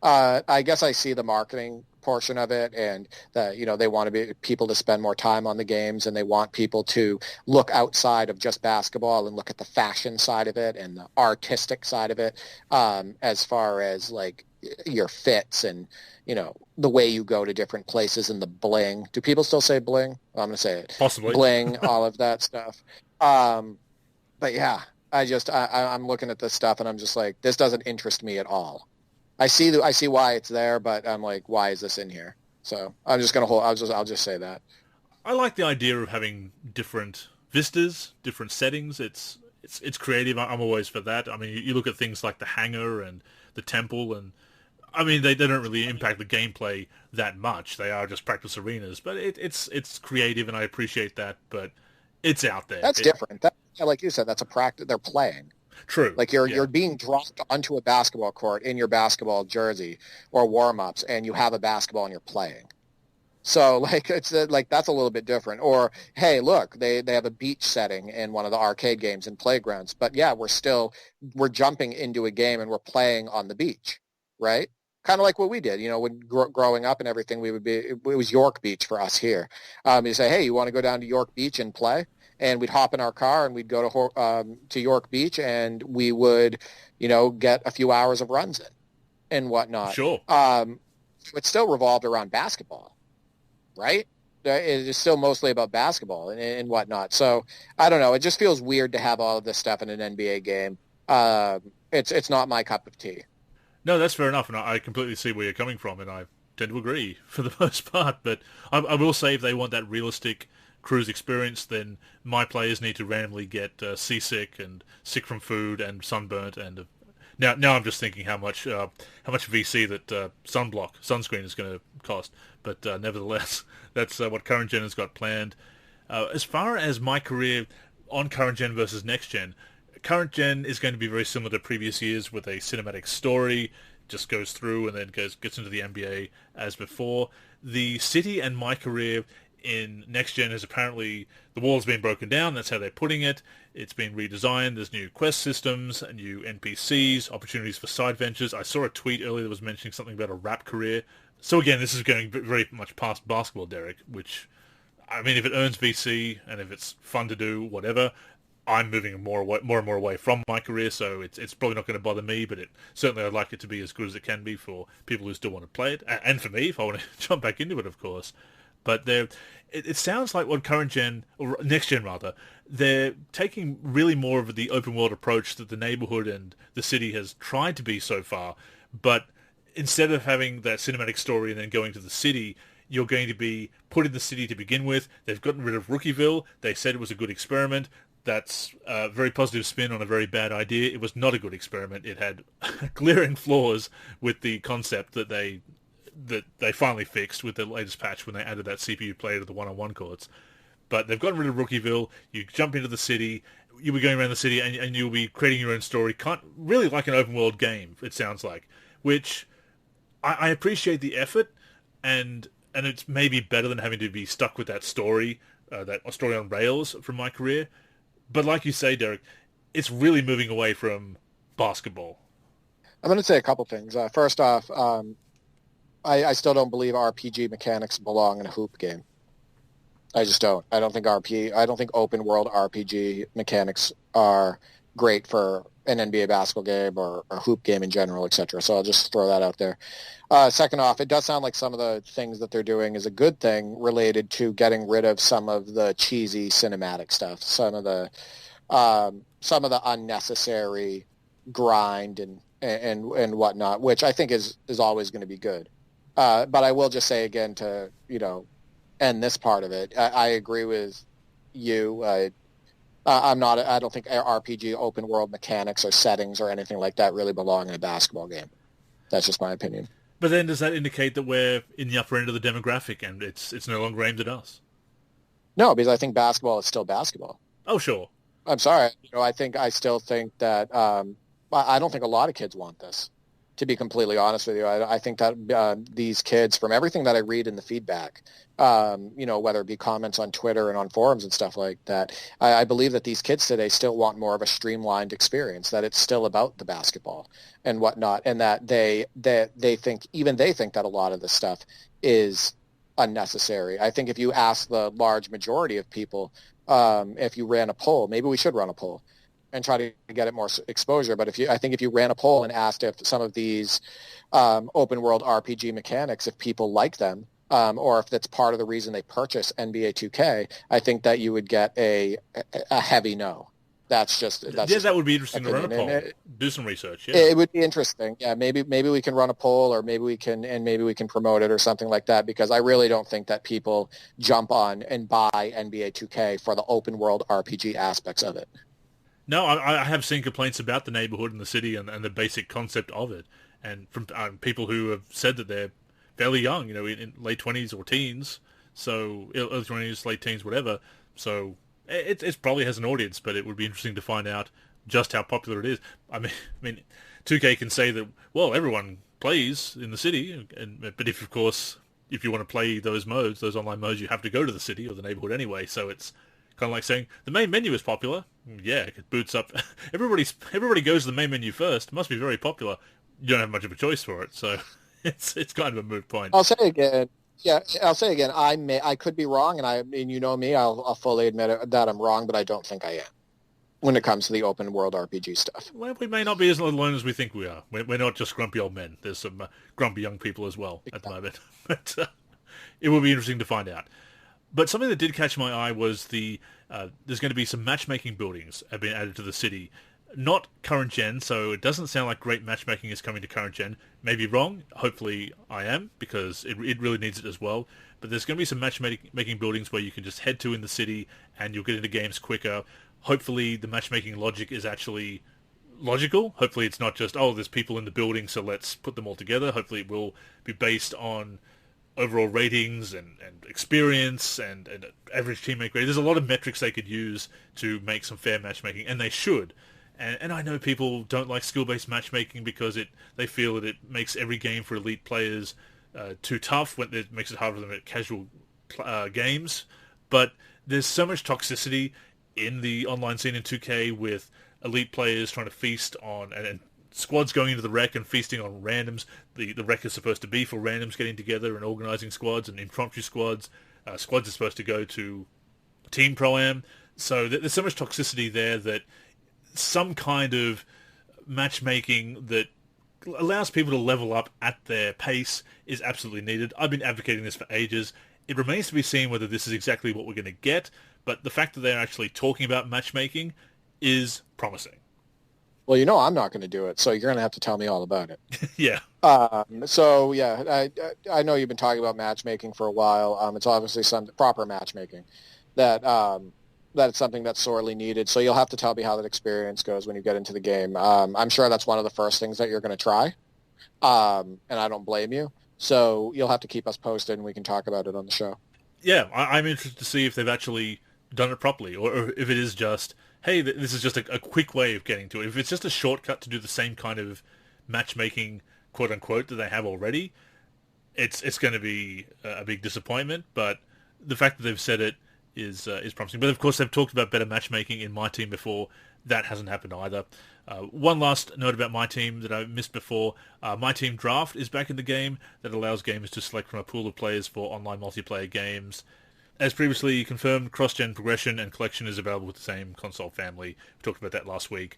I guess I see the marketing portion of it, and that they want people to spend more time on the games, and they want people to look outside of just basketball and look at the fashion side of it and the artistic side of it, as far as like your fits and the way you go to different places and the bling. Do people still say bling? Well, I'm going to say it. Possibly. Bling, all of that stuff. but yeah, I'm looking at this stuff and I'm just like, this doesn't interest me at all. I see why it's there, but I'm like, why is this in here? So I'm just gonna hold. I'll just say that. I like the idea of having different vistas, different settings. It's creative. I'm always for that. I mean, you look at things like the hangar and the temple, and I mean, they don't really impact the gameplay that much. They are just practice arenas, but it's creative, and I appreciate that. But it's out there. That's different. That, yeah, like you said, that's a practice. They're playing. True. Like you're being dropped onto a basketball court in your basketball jersey or warm-ups, and you have a basketball and you're playing. So like it's like that's a little bit different. Or hey, look, they have a beach setting in one of the arcade games and playgrounds, but yeah, we're jumping into a game and we're playing on the beach, right? Kind of like what we did, when growing up and everything. It was York Beach for us here. You say, hey, you want to go down to York Beach and play? And we'd hop in our car and we'd go to York Beach and we would, get a few hours of runs in and whatnot. Sure. It still revolved around basketball, right? It is still mostly about basketball and whatnot. So I don't know. It just feels weird to have all of this stuff in an NBA game. It's not my cup of tea. No, that's fair enough, and I completely see where you're coming from, and I tend to agree for the most part. But I will say, if they want that realistic cruise experience, then my players need to randomly get seasick and sick from food and sunburnt. And now I'm just thinking how much VC that sunscreen is going to cost. But nevertheless, that's what current gen has got planned. As far as my career on current gen versus next gen, current gen is going to be very similar to previous years with a cinematic story, just goes through and then gets into the NBA as before. The city and my career in next gen is apparently the wall's been broken down. That's how they're putting it. It's been redesigned. There's new quest systems, new NPCs, opportunities for side ventures. I saw a tweet earlier that was mentioning something about a rap career. So again, this is going very much past basketball, Derek, which, I mean, if it earns VC and if it's fun to do, whatever, I'm moving more and more away from my career, so it's probably not going to bother me, but certainly I'd like it to be as good as it can be for people who still want to play it, and for me, if I want to jump back into it, of course. But it sounds like what current gen, or next gen rather, they're taking really more of the open world approach that the neighborhood and the city has tried to be so far, but instead of having that cinematic story and then going to the city, you're going to be put in the city to begin with. They've gotten rid of Rookieville. They said it was a good experiment. That's a very positive spin on a very bad idea. It was not a good experiment. It had glaring flaws with the concept that they finally fixed with the latest patch when they added that CPU player to the one-on-one courts. But they've gotten rid of Rookieville. You jump into the city. You'll be going around the city and you'll be creating your own story. Really like an open-world game, it sounds like, which I appreciate the effort, and it's maybe better than having to be stuck with that story on rails from my career. But like you say, Derek, it's really moving away from basketball. I'm going to say a couple things. First off, I still don't believe RPG mechanics belong in a hoop game. I just don't. I don't think open world RPG mechanics are great for an NBA basketball game or a hoop game in general, etc. So I'll just throw that out there. Second off, it does sound like some of the things that they're doing is a good thing related to getting rid of some of the cheesy cinematic stuff, some of the unnecessary grind and whatnot, which I think is always going to be good. But I will just say again to end this part of it, I agree with you. I don't think RPG open world mechanics or settings or anything like that really belong in a basketball game. That's just my opinion. But then does that indicate that we're in the upper end of the demographic and it's no longer aimed at us? No, because I think basketball is still basketball. Oh, sure. I'm sorry. I still think that I don't think a lot of kids want this, to be completely honest with you. I think that these kids, from everything that I read in the feedback, whether it be comments on Twitter and on forums and stuff like that, I believe that these kids today still want more of a streamlined experience, that it's still about the basketball and whatnot, and that they think that a lot of this stuff is unnecessary. I think if you ask the large majority of people, if you ran a poll, maybe we should run a poll and try to get it more exposure. But I think if you ran a poll and asked if some of these open world RPG mechanics, if people like them, or if that's part of the reason they purchase NBA 2K, I think that you would get a heavy no. That's just that would be interesting to run a poll. Do some research. Yeah, it would be interesting. Yeah, maybe we can run a poll, or maybe we can promote it or something like that. Because I really don't think that people jump on and buy NBA 2K for the open world RPG aspects of it. No, I have seen complaints about the neighborhood and the city and the basic concept of it, and from people who have said that they're fairly young, in late 20s or teens, so early 20s, late teens, whatever. So it probably has an audience, but it would be interesting to find out just how popular it is. I mean, 2K can say that, well, everyone plays in the city, but if you want to play those online modes, you have to go to the city or the neighborhood anyway. So it's kind of like saying the main menu is popular. Yeah, it boots up. Everybody goes to the main menu first. It must be very popular. You don't have much of a choice for it, so it's kind of a moot point. I'll say again. Yeah, I'll say again. I could be wrong, and you know me. I'll fully admit that I'm wrong, but I don't think I am when it comes to the open world RPG stuff. Well, we may not be as alone as we think we are. We're not just grumpy old men. There's some grumpy young people as well at the moment. But it will be interesting to find out. But something that did catch my eye was there's going to be some matchmaking buildings have been added to the city. Not current gen, so it doesn't sound like great matchmaking is coming to current gen. Maybe wrong. Hopefully I am, because it really needs it as well. But there's going to be some matchmaking buildings where you can just head to in the city and you'll get into games quicker. Hopefully the matchmaking logic is actually logical. Hopefully it's not just, there's people in the building, so let's put them all together. Hopefully it will be based on overall ratings and experience and average teammate grade. There's a lot of metrics they could use to make some fair matchmaking, and they should. And I know people don't like skill-based matchmaking because they feel that it makes every game for elite players too tough, when it makes it harder for them at casual games. But there's so much toxicity in the online scene in 2K with elite players trying to feast on and squads going into the rec and feasting on randoms. The rec is supposed to be for randoms getting together and organizing squads and impromptu squads. Squads are supposed to go to Team Pro-Am. So there's so much toxicity there that some kind of matchmaking that allows people to level up at their pace is absolutely needed. I've been advocating this for ages. It remains to be seen whether this is exactly what we're going to get, but the fact that they're actually talking about matchmaking is promising. Well, I'm not going to do it, so you're going to have to tell me all about it. Yeah. So, yeah, I know you've been talking about matchmaking for a while. It's obviously some proper matchmaking that's something that's sorely needed. So you'll have to tell me how that experience goes when you get into the game. I'm sure that's one of the first things that you're going to try, and I don't blame you. So you'll have to keep us posted, and we can talk about it on the show. Yeah, I'm interested to see if they've actually done it properly, or if it is just, hey, this is just a quick way of getting to it. If it's just a shortcut to do the same kind of matchmaking, quote-unquote, that they have already, it's going to be a big disappointment. But the fact that they've said it is promising. But of course, they've talked about better matchmaking in My Team before. That hasn't happened either. One last note about My Team that I missed before. My Team Draft is back in the game. That allows gamers to select from a pool of players for online multiplayer games. As previously confirmed, cross-gen progression and collection is available with the same console family. We talked about that last week.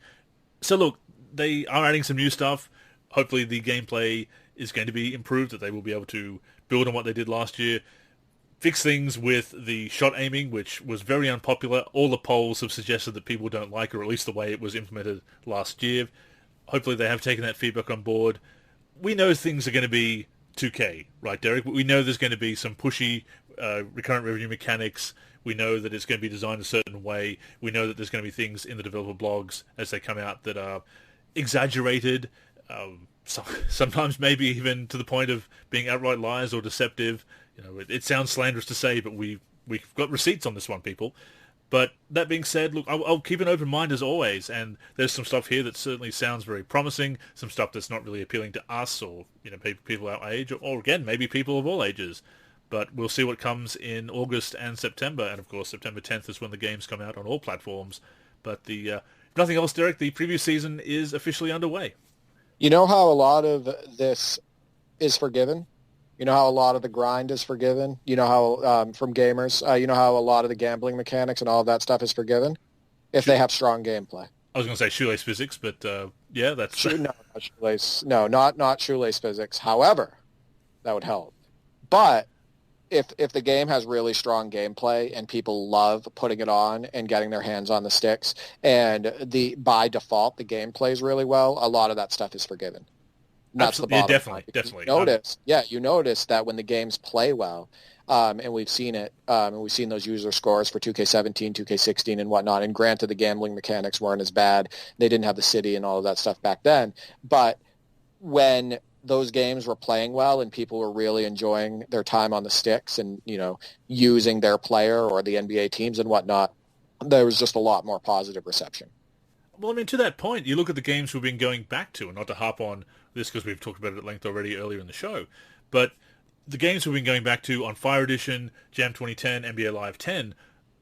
So look, they are adding some new stuff. Hopefully the gameplay is going to be improved, that they will be able to build on what they did last year. Fix things with the shot aiming, which was very unpopular. All the polls have suggested that people don't like it, or at least the way it was implemented last year. Hopefully they have taken that feedback on board. We know things are going to be 2K, right, Derek? We know there's going to be some pushy recurrent revenue mechanics. We know that it's going to be designed a certain way. We know that there's going to be things in the developer blogs as they come out that are exaggerated, sometimes maybe even to the point of being outright lies or deceptive. It sounds slanderous to say, but we've got receipts on this one, people. But that being said, look, I'll keep an open mind as always, and there's some stuff here that certainly sounds very promising, some stuff that's not really appealing to us or people our age, or again, maybe people of all ages. But we'll see what comes in August and September, and of course September 10th is when the games come out on all platforms. But if nothing else, Derek, the preview season is officially underway. You know how a lot of this is forgiven? You know how a lot of the grind is forgiven? You know how, from gamers, you know how a lot of the gambling mechanics and all of that stuff is forgiven? If they have strong gameplay. I was going to say shoelace physics, but yeah, that's... No, not shoelace. No, not shoelace physics. However, that would help. But if the game has really strong gameplay and people love putting it on and getting their hands on the sticks, and by default the game plays really well, a lot of that stuff is forgiven. And that's the bottom line. Definitely. You notice that when the games play well, and we've seen it, and we've seen those user scores for 2K17, 2K16, and whatnot. And granted, the gambling mechanics weren't as bad; they didn't have the city and all of that stuff back then. But when those games were playing well and people were really enjoying their time on the sticks and using their player or the NBA teams and whatnot, there was just a lot more positive reception. Well, I mean, to that point, you look at the games we've been going back to, and not to harp on this because we've talked about it at length already earlier in the show, but the games we've been going back to on Fire Edition, Jam 2010, NBA Live 10,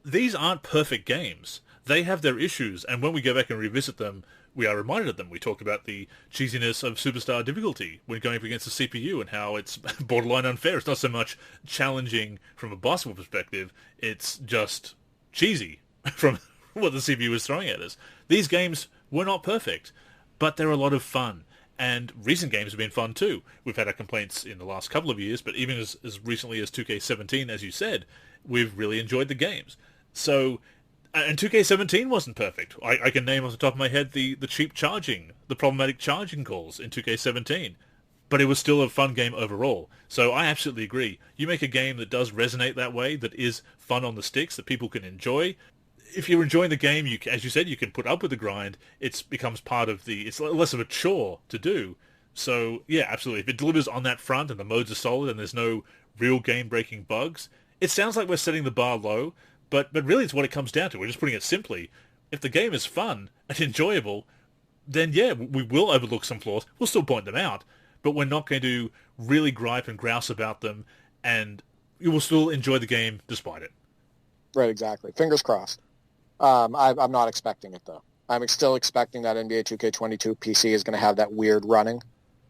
these aren't perfect games. They have their issues, and when we go back and revisit them, we are reminded of them. We talked about the cheesiness of Superstar difficulty when going up against the CPU and how it's borderline unfair. It's not so much challenging from a basketball perspective, it's just cheesy from what the CPU is throwing at us. These games were not perfect, but they're a lot of fun. And recent games have been fun too. We've had our complaints in the last couple of years, but even as recently as 2K17, as you said, we've really enjoyed the games. So, and 2K17 wasn't perfect. I can name off the top of my head the cheap charging, the problematic charging calls in 2K17. But it was still a fun game overall. So I absolutely agree. You make a game that does resonate that way, that is fun on the sticks, that people can enjoy. If you're enjoying the game, as you said, you can put up with the grind. It becomes part of it's less of a chore to do. So, yeah, absolutely. If it delivers on that front and the modes are solid and there's no real game-breaking bugs, it sounds like we're setting the bar low, but really it's what it comes down to. We're just putting it simply. If the game is fun and enjoyable, then, yeah, we will overlook some flaws. We'll still point them out, but we're not going to really gripe and grouse about them, and you will still enjoy the game despite it. Right, exactly. Fingers crossed. I'm not expecting it, though. I'm still expecting that NBA 2K22 PC is going to have that weird running,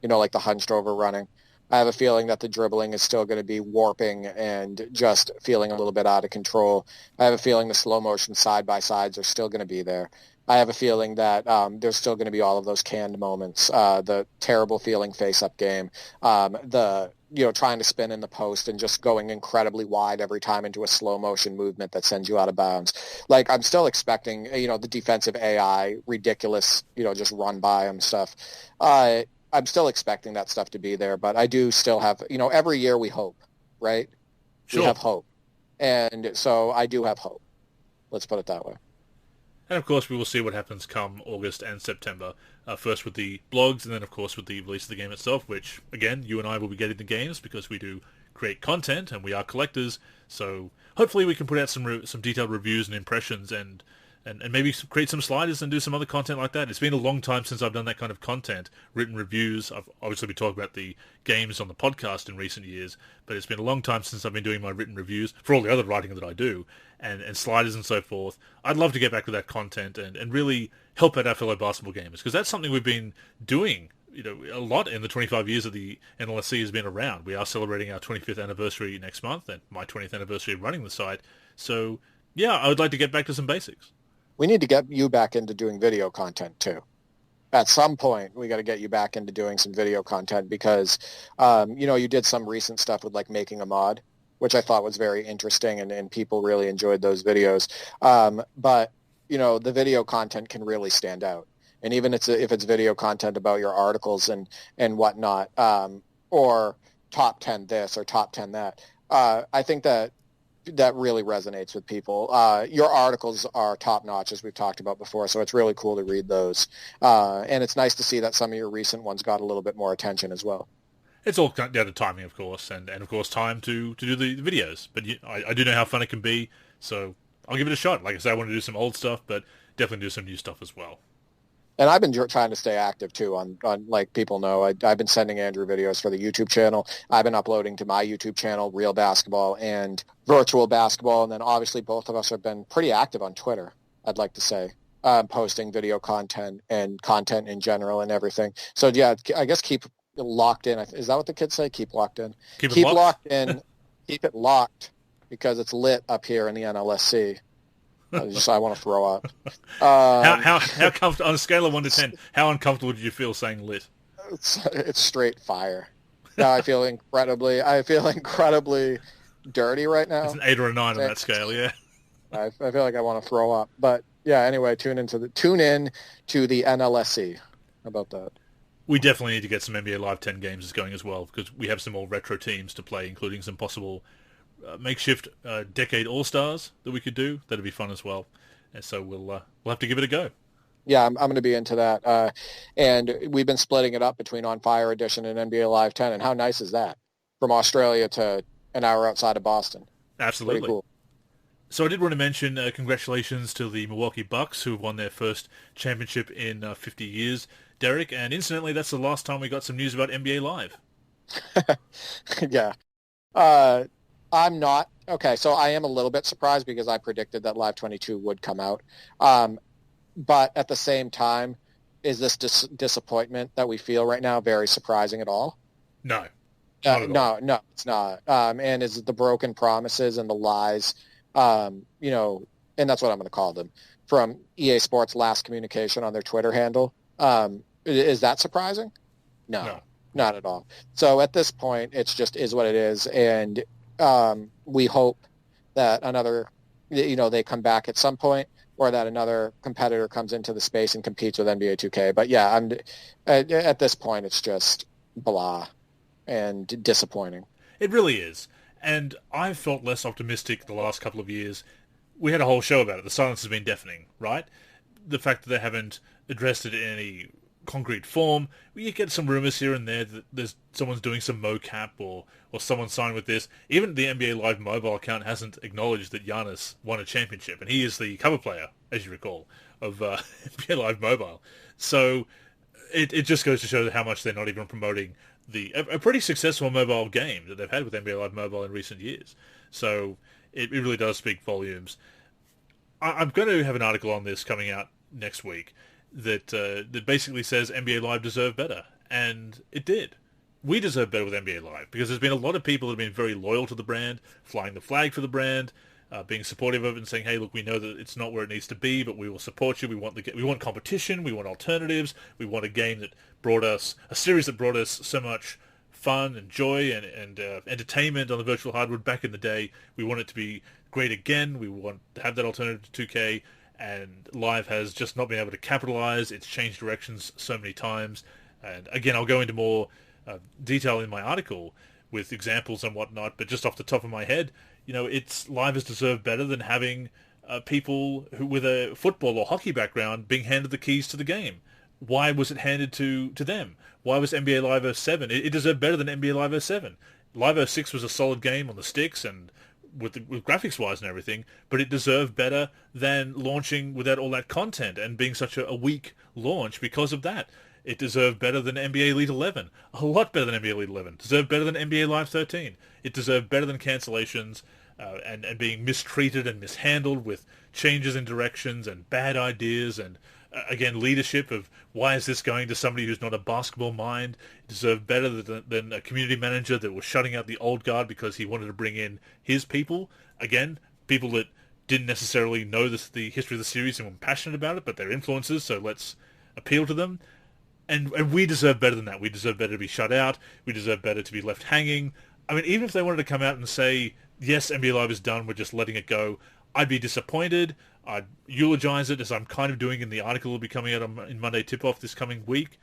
like the hunched over running. I have a feeling that the dribbling is still going to be warping and just feeling a little bit out of control. I have a feeling the slow motion side-by-sides are still going to be there. I have a feeling that there's still going to be all of those canned moments, the terrible feeling face-up game, the trying to spin in the post and just going incredibly wide every time into a slow motion movement that sends you out of bounds. Like, I'm still expecting, the defensive AI, ridiculous, just run by them stuff. I'm still expecting that stuff to be there, but I do still have, every year we hope, right? Sure. We have hope. And so I do have hope. Let's put it that way. And of course, we will see what happens come August and September. First with the blogs, and then of course with the release of the game itself, which, again, you and I will be getting the games because we do create content and we are collectors. So hopefully we can put out some detailed reviews and impressions and maybe create some sliders and do some other content like that. It's been a long time since I've done that kind of content, written reviews. I've obviously been talking about the games on the podcast in recent years, but it's been a long time since I've been doing my written reviews for all the other writing that I do, and sliders and so forth. I'd love to get back to that content and really help out our fellow basketball gamers, because that's something we've been doing a lot in the 25 years that the NLSC has been around. We are celebrating our 25th anniversary next month, and my 20th anniversary of running the site. So, yeah, I would like to get back to some basics. We need to get you back into doing video content too. At some point, we got to get you back into doing some video content because, you did some recent stuff with like making a mod, which I thought was very interesting, and people really enjoyed those videos. But the video content can really stand out, and even if it's video content about your articles and whatnot, or top 10 this or top 10 that, I think that really resonates with people. Your articles are top-notch, as we've talked about before, so it's really cool to read those. And it's nice to see that some of your recent ones got a little bit more attention as well. It's all down to timing, of course, and of course time to do the videos. But I do know how fun it can be, so I'll give it a shot. Like I said, I want to do some old stuff, but definitely do some new stuff as well. And I've been trying to stay active, too, on like people know. I've been sending Andrew videos for the YouTube channel. I've been uploading to my YouTube channel, Real Basketball and Virtual Basketball. And then, obviously, both of us have been pretty active on Twitter, I'd like to say, posting video content and content in general and everything. So, yeah, I guess keep locked in. Is that what the kids say? Keep locked in? Keep locked in. Keep it locked because it's lit up here in the NLSC. I want to throw up. How comfortable, on a scale of 1 to 10, how uncomfortable did you feel saying lit? It's straight fire. No, I feel incredibly dirty right now. It's an 8 or a 9 on that scale, yeah. I feel like I want to throw up. But yeah, anyway, tune in to the NLSC. How about that? We definitely need to get some NBA Live 10 games going as well, because we have some more retro teams to play, including some possible makeshift decade all-stars that we could do. That'd be fun as well. And so we'll have to give it a go. Yeah, I'm going to be into that. And we've been splitting it up between On Fire Edition and NBA Live 10. And how nice is that? From Australia to an hour outside of Boston. Absolutely. Pretty cool. So I did want to mention congratulations to the Milwaukee Bucks, who won their first championship in 50 years, Derek. And incidentally, that's the last time we got some news about NBA Live. Yeah. I'm not. Okay, so I am a little bit surprised because I predicted that Live 22 would come out. But at the same time, is this disappointment that we feel right now very surprising at all? No. No, it's not. And is the broken promises and the lies, and that's what I'm going to call them, from EA Sports' last communication on their Twitter handle, is that surprising? No, not at all. So at this point, it's just is what it is. And we hope that they come back at some point, or that another competitor comes into the space and competes with NBA 2K. But yeah, at this point, it's just blah and disappointing. It really is. And I've felt less optimistic the last couple of years. We had a whole show about it. The silence has been deafening, right? The fact that they haven't addressed it in any concrete form. You get some rumors here and there that someone's doing some mocap or someone signed with this. Even the NBA Live mobile account hasn't acknowledged that Giannis won a championship, and he is the cover player, as you recall, of NBA Live mobile. So it just goes to show how much they're not even promoting a pretty successful mobile game that they've had with NBA Live Mobile in recent years. So it really does speak volumes. I'm going to have an article on this coming out next week that basically says NBA Live deserved better, and it did. We deserve better with NBA Live because there's been a lot of people that have been very loyal to the brand, flying the flag for the brand, being supportive of it and saying, hey, look, we know that it's not where it needs to be, but we will support you. We want competition. We want alternatives. We want a game that a series that brought us so much fun and joy and entertainment on the virtual hardwood back in the day. We want it to be great again. We want to have that alternative to 2K, and Live has just not been able to capitalize. It's changed directions so many times. And again, I'll go into more detail in my article with examples and whatnot, but just off the top of my head, Live has deserved better than having people who with a football or hockey background being handed the keys to the game. Why was it handed to them? Why was NBA Live 07? It deserved better than NBA Live 07. Live 06 was a solid game on the sticks and with graphics-wise and everything, but it deserved better than launching without all that content and being such a weak launch because of that. It deserved better than NBA Elite 11. A lot better than NBA Elite 11. Deserved better than NBA Live 13. It deserved better than cancellations and being mistreated and mishandled with changes in directions and bad ideas and, again, leadership of why is this going to somebody who's not a basketball mind. It deserved better than a community manager that was shutting out the old guard because he wanted to bring in his people. Again, people that didn't necessarily know the history of the series and were passionate about it, but they're influencers, so let's appeal to them. And we deserve better than that. We deserve better to be shut out. We deserve better to be left hanging. I mean, even if they wanted to come out and say, yes, NBA Live is done, we're just letting it go, I'd be disappointed. I'd eulogize it, as I'm kind of doing in the article that will be coming out in Monday Tip-Off this coming week.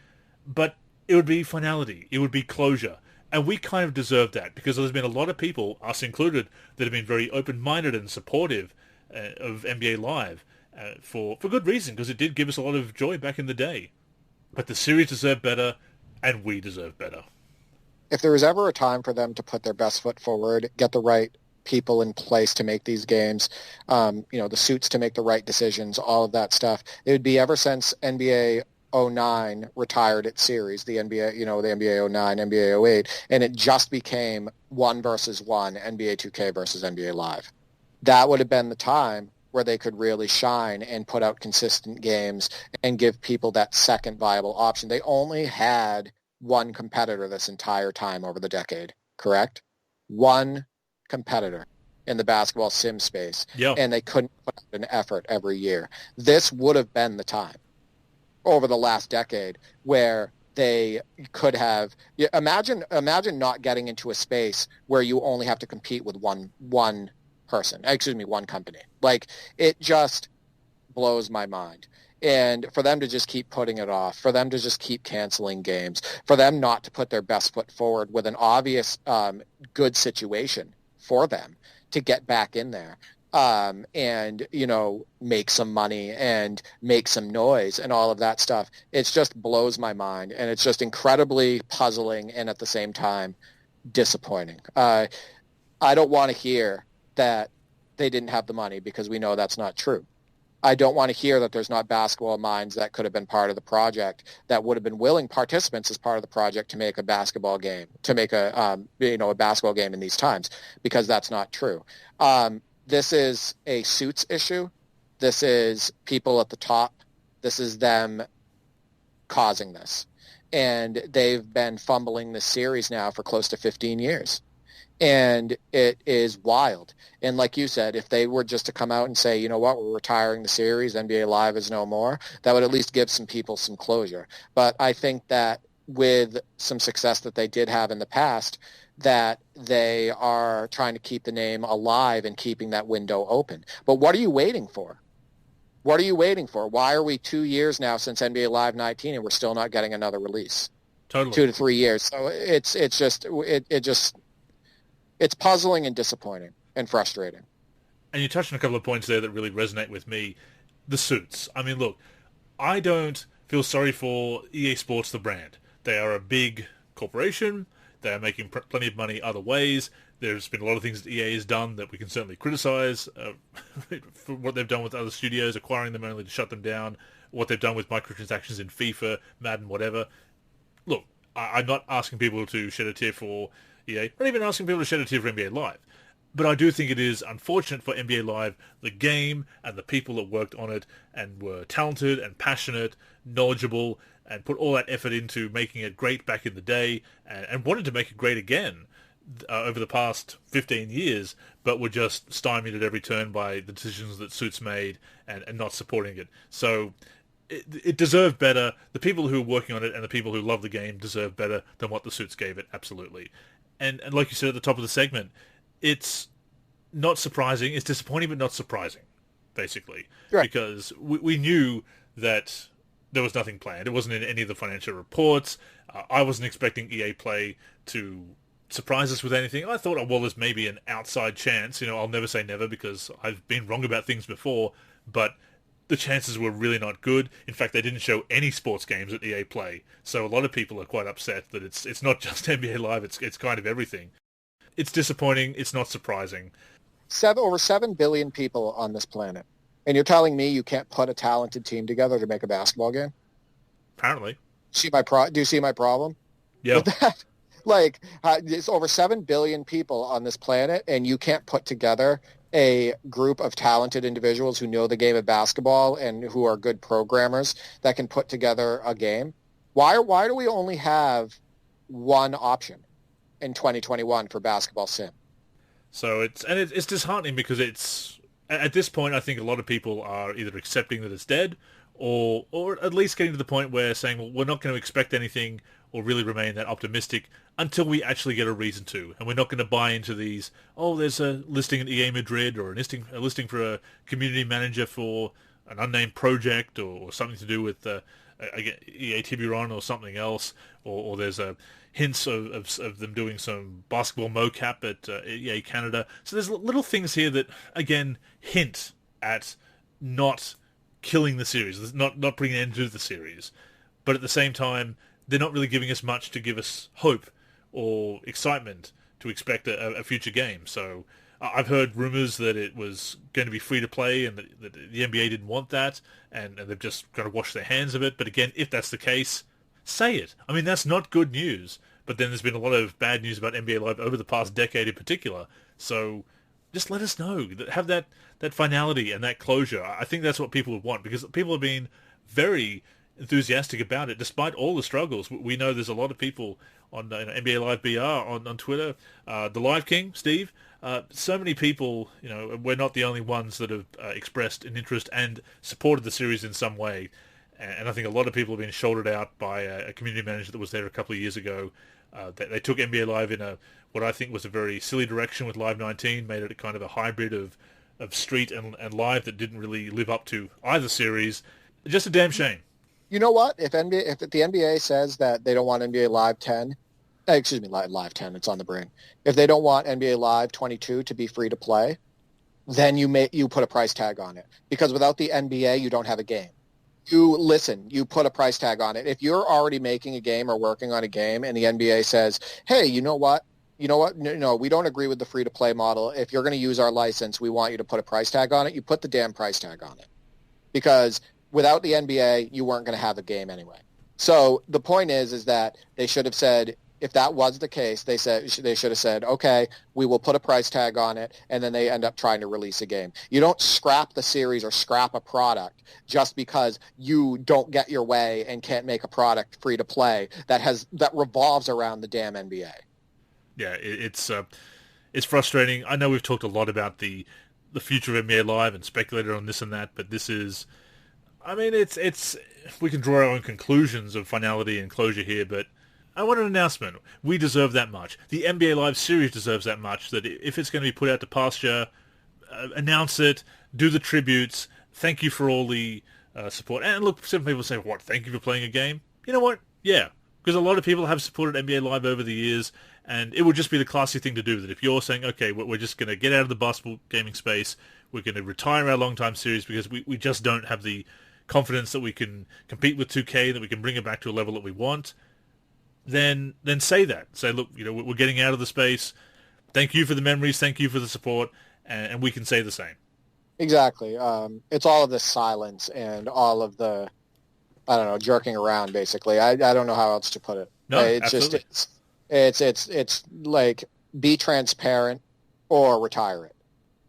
But it would be finality. It would be closure. And we kind of deserve that, because there's been a lot of people, us included, that have been very open-minded and supportive of NBA Live for good reason, because it did give us a lot of joy back in the day. But the series deserved better, and we deserve better. If there was ever a time for them to put their best foot forward, get the right people in place to make these games, the suits to make the right decisions, all of that stuff, it would be ever since NBA 09 retired its series, the NBA 09, NBA 08, and it just became 1 versus 1, NBA 2K versus NBA Live. That would have been the time where they could really shine and put out consistent games and give people that second viable option. They only had one competitor this entire time over the decade, correct? One competitor in the basketball sim space, and they couldn't put out an effort every year. This would have been the time over the last decade where they could have. Imagine not getting into a space where you only have to compete with one person. Excuse me, one company. Like, it just blows my mind. And for them to just keep putting it off, for them to just keep canceling games, for them not to put their best foot forward with an obvious good situation for them to get back in there and, make some money and make some noise and all of that stuff. It just blows my mind. And it's just incredibly puzzling and at the same time disappointing. I don't want to hear that they didn't have the money, because we know that's not true. I don't want to hear that there's not basketball minds that could have been part of the project, that would have been willing participants as part of the project to make a basketball game, to make a basketball game in these times, because that's not true. This is a suits issue. This is people at the top. This is them causing this. And they've been fumbling this series now for close to 15 years. And it is wild. And like you said, if they were just to come out and say, you know what, we're retiring the series, NBA Live is no more, that would at least give some people some closure. But I think that with some success that they did have in the past, that they are trying to keep the name alive and keeping that window open. But what are you waiting for? What are you waiting for? Why are we 2 years now since NBA Live 19 and we're still not getting another release? Totally. 2 to 3 years. So it's puzzling and disappointing and frustrating. And you touched on a couple of points there that really resonate with me. The suits. I mean, look, I don't feel sorry for EA Sports, the brand. They are a big corporation. They are making plenty of money other ways. There's been a lot of things that EA has done that we can certainly criticize for what they've done with other studios, acquiring them only to shut them down, what they've done with microtransactions in FIFA, Madden, whatever. Look, I'm not asking people to shed a tear for EA, not even asking people to shed a tear for NBA Live. But I do think it is unfortunate for NBA Live, the game, and the people that worked on it and were talented and passionate, knowledgeable, and put all that effort into making it great back in the day and wanted to make it great again over the past 15 years, but were just stymied at every turn by the decisions that Suits made and not supporting it. So it deserved better. The people who are working on it and the people who love the game deserve better than what the Suits gave it, absolutely. And like you said at the top of the segment, it's not surprising. It's disappointing, but not surprising, basically. Right. Because we knew that there was nothing planned. It wasn't in any of the financial reports. I wasn't expecting EA Play to surprise us with anything. I thought, well, there's maybe an outside chance. I'll never say never because I've been wrong about things before, but the chances were really not good. In fact, they didn't show any sports games at EA Play. So a lot of people are quite upset that it's not just NBA Live, it's kind of everything. It's disappointing, it's not surprising. Over 7 billion people on this planet. And you're telling me you can't put a talented team together to make a basketball game? Apparently. Do you see my problem? Yeah. Like, there's over 7 billion people on this planet, and you can't put together a group of talented individuals who know the game of basketball and who are good programmers that can put together a game. Why do we only have one option in 2021 for basketball sim? So it's disheartening because it's, at this point, I think a lot of people are either accepting that it's dead or at least getting to the point where saying, well, we're not going to expect anything or really remain that optimistic until we actually get a reason to. And we're not going to buy into these, there's a listing at EA Madrid or a listing for a community manager for an unnamed project or something to do with EA Tiburon or something else, or there's hints of them doing some basketball mocap at EA Canada. So there's little things here that, again, hint at not killing the series, not putting an end to the series. But at the same time, they're not really giving us much to give us hope or excitement to expect a future game. So I've heard rumors that it was going to be free to play and that the NBA didn't want that and they've just kind of washed their hands of it. But again, if that's the case, say it. I mean, that's not good news. But then there's been a lot of bad news about NBA Live over the past decade in particular. So just let us know. Have that finality and that closure. I think that's what people would want because people have been very enthusiastic about it despite all the struggles. We know there's a lot of people on NBA Live BR on Twitter. The Live King, Steve, so many people, we're not the only ones that have expressed an interest and supported the series in some way. And I think a lot of people have been shouldered out by a community manager that was there a couple of years ago. They took NBA Live in what I think was a very silly direction with Live 19, made it a kind of a hybrid of Street and Live that didn't really live up to either series. Just a damn shame. You know what? If the NBA says that they don't want NBA Live 10, excuse me, Live 10, it's on the brain. If they don't want NBA Live 22 to be free to play, then you put a price tag on it. Because without the NBA, you don't have a game. You put a price tag on it. If you're already making a game or working on a game and the NBA says, hey, you know what? No, we don't agree with the free-to-play model. If you're going to use our license, we want you to put a price tag on it. You put the damn price tag on it. Because without the NBA, you weren't going to have a game anyway. So the point is that they should have said, if that was the case, they should have said, okay, we will put a price tag on it, and then they end up trying to release a game. You don't scrap the series or scrap a product just because you don't get your way and can't make a product free to play that revolves around the damn NBA. Yeah, it's frustrating. I know we've talked a lot about the future of NBA Live and speculated on this and that, but this is, I mean, it's we can draw our own conclusions of finality and closure here, but I want an announcement. We deserve that much. The NBA Live series deserves that much, that if it's going to be put out to pasture, announce it, do the tributes, thank you for all the support. And look, some people say, what, thank you for playing a game? You know what? Yeah, because a lot of people have supported NBA Live over the years, and it would just be the classy thing to do, that if you're saying, okay, we're just going to get out of the basketball gaming space, we're going to retire our long-time series because we just don't have the confidence that we can compete with 2K, that we can bring it back to a level that we want, then say that. Say, look, we're getting out of the space. Thank you for the memories. Thank you for the support. And we can say the same. Exactly. It's all of the silence and all of the, I don't know, jerking around, basically. I don't know how else to put it. No, it's absolutely. It's like, be transparent or retire it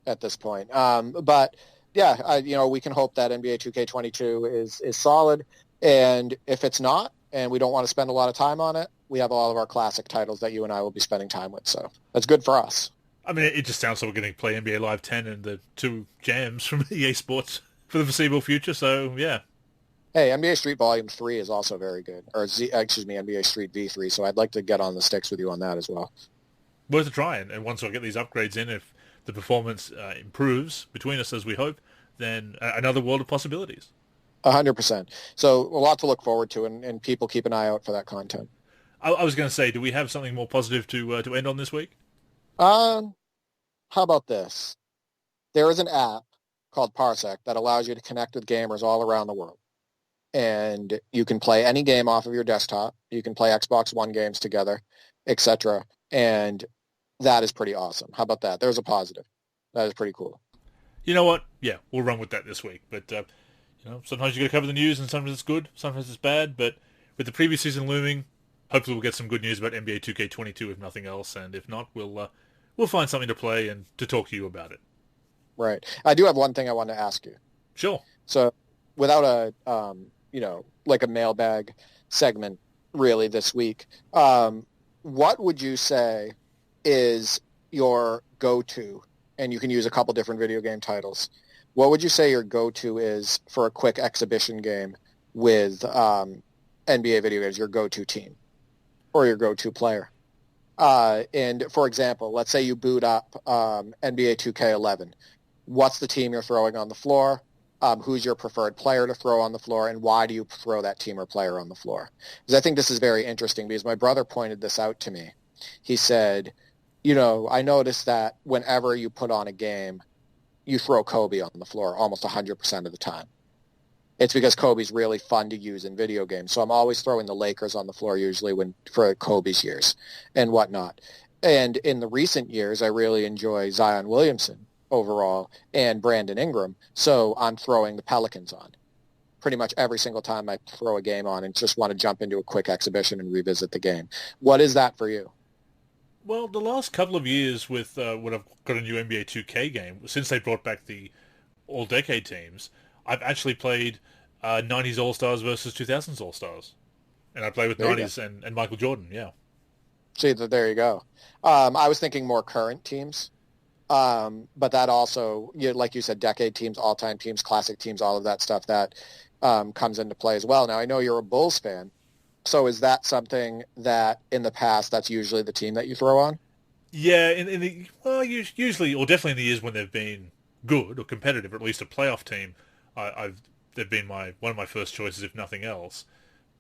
at this point. But yeah, we can hope that NBA 2K22 is solid. And if it's not, and we don't want to spend a lot of time on it, we have all of our classic titles that you and I will be spending time with. So that's good for us. I mean, it just sounds like we're going to play NBA Live 10 and the two jams from EA Sports for the foreseeable future. So, yeah. Hey, NBA Street Volume 3 is also very good. Or, NBA Street V3. So I'd like to get on the sticks with you on that as well. Worth a try. And once I get these upgrades in, if the performance improves between us as we hope, then another world of possibilities. 100%. So a lot to look forward to, and people keep an eye out for that content. I was going to say, do we have something more positive to end on this week? How about this? There is an app called Parsec that allows you to connect with gamers all around the world. And you can play any game off of your desktop. You can play Xbox One games together, etc. And that is pretty awesome. How about that? There's a positive. That is pretty cool. You know what? Yeah, we'll run with that this week. But sometimes you got to cover the news, and sometimes it's good, sometimes it's bad. But with the previous season looming, hopefully we'll get some good news about NBA 2K22, if nothing else. And if not, we'll find something to play and to talk to you about it. Right. I do have one thing I want to ask you. Sure. So, without a like a mailbag segment really this week, what would you say is your go-to? And you can use a couple different video game titles. What would you say your go-to is for a quick exhibition game with NBA video games, your go-to team or your go-to player? And for example, let's say you boot up NBA 2K11. What's the team you're throwing on the floor? Who's your preferred player to throw on the floor, and why do you throw that team or player on the floor? Because I think this is very interesting, because my brother pointed this out to me. He said, I noticed that whenever you put on a game, you throw Kobe on the floor almost 100% of the time. It's because Kobe's really fun to use in video games. So I'm always throwing the Lakers on the floor usually for Kobe's years and whatnot. And in the recent years, I really enjoy Zion Williamson overall and Brandon Ingram. So I'm throwing the Pelicans on pretty much every single time I throw a game on, and just want to jump into a quick exhibition and revisit the game. What is that for you? Well, the last couple of years with when I've got a new NBA 2K game, since they brought back the all-decade teams, I've actually played 90s All-Stars versus 2000s All-Stars. And I play with 90s and Michael Jordan, yeah. See, there you go. I was thinking more current teams. But that also, like you said, decade teams, all-time teams, classic teams, all of that stuff, that comes into play as well. Now, I know you're a Bulls fan, so is that something that in the past that's usually the team that you throw on? Yeah, in the usually or definitely in the years when they've been good or competitive, or at least a playoff team, I've they've been one of my first choices, if nothing else.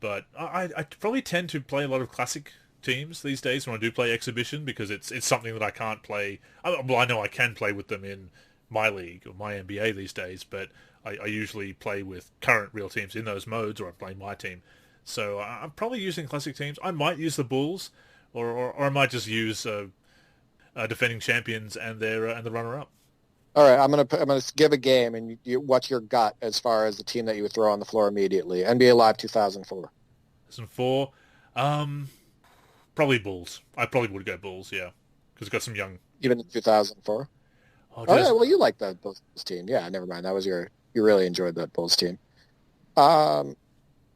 But I probably tend to play a lot of classic teams these days when I do play exhibition because it's something that I can't play. Well, I know I can play with them in my league or my NBA these days, but I usually play with current real teams in those modes, or I play my team. So I'm probably using classic teams. I might use the Bulls, or I might just use defending champions and their and the runner-up. All right, I'm gonna give a game, and what's your gut as far as the team that you would throw on the floor immediately? NBA Live 2004. 2004, probably Bulls. I probably would go Bulls, yeah, because it's got some young. Even in 2004. Oh, Oh yeah, well you like that Bulls team. Yeah, never mind. That was you really enjoyed that Bulls team. Um,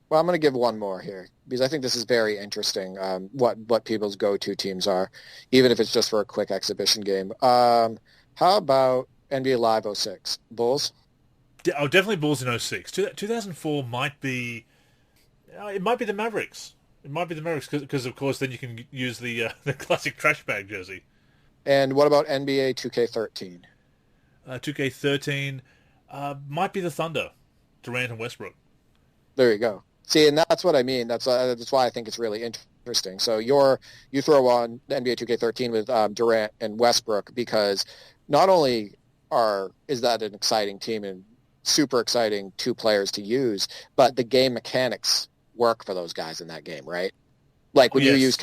well, I'm going to give one more here because I think this is very interesting. What people's go-to teams are, even if it's just for a quick exhibition game. How about NBA Live '06 Bulls? Oh, definitely Bulls in '06. 2004 might be. It might be the Mavericks. It might be the Mavericks because of course then you can use the the classic trash bag jersey. And what about NBA 2K13? 2K13 might be the Thunder, Durant and Westbrook. There you go. See, and that's what I mean. That's why I think it's really interesting. So you throw on NBA 2K13 with Durant and Westbrook because not only is that an exciting team and super exciting two players to use, but the game mechanics work for those guys in that game, right? Like when you use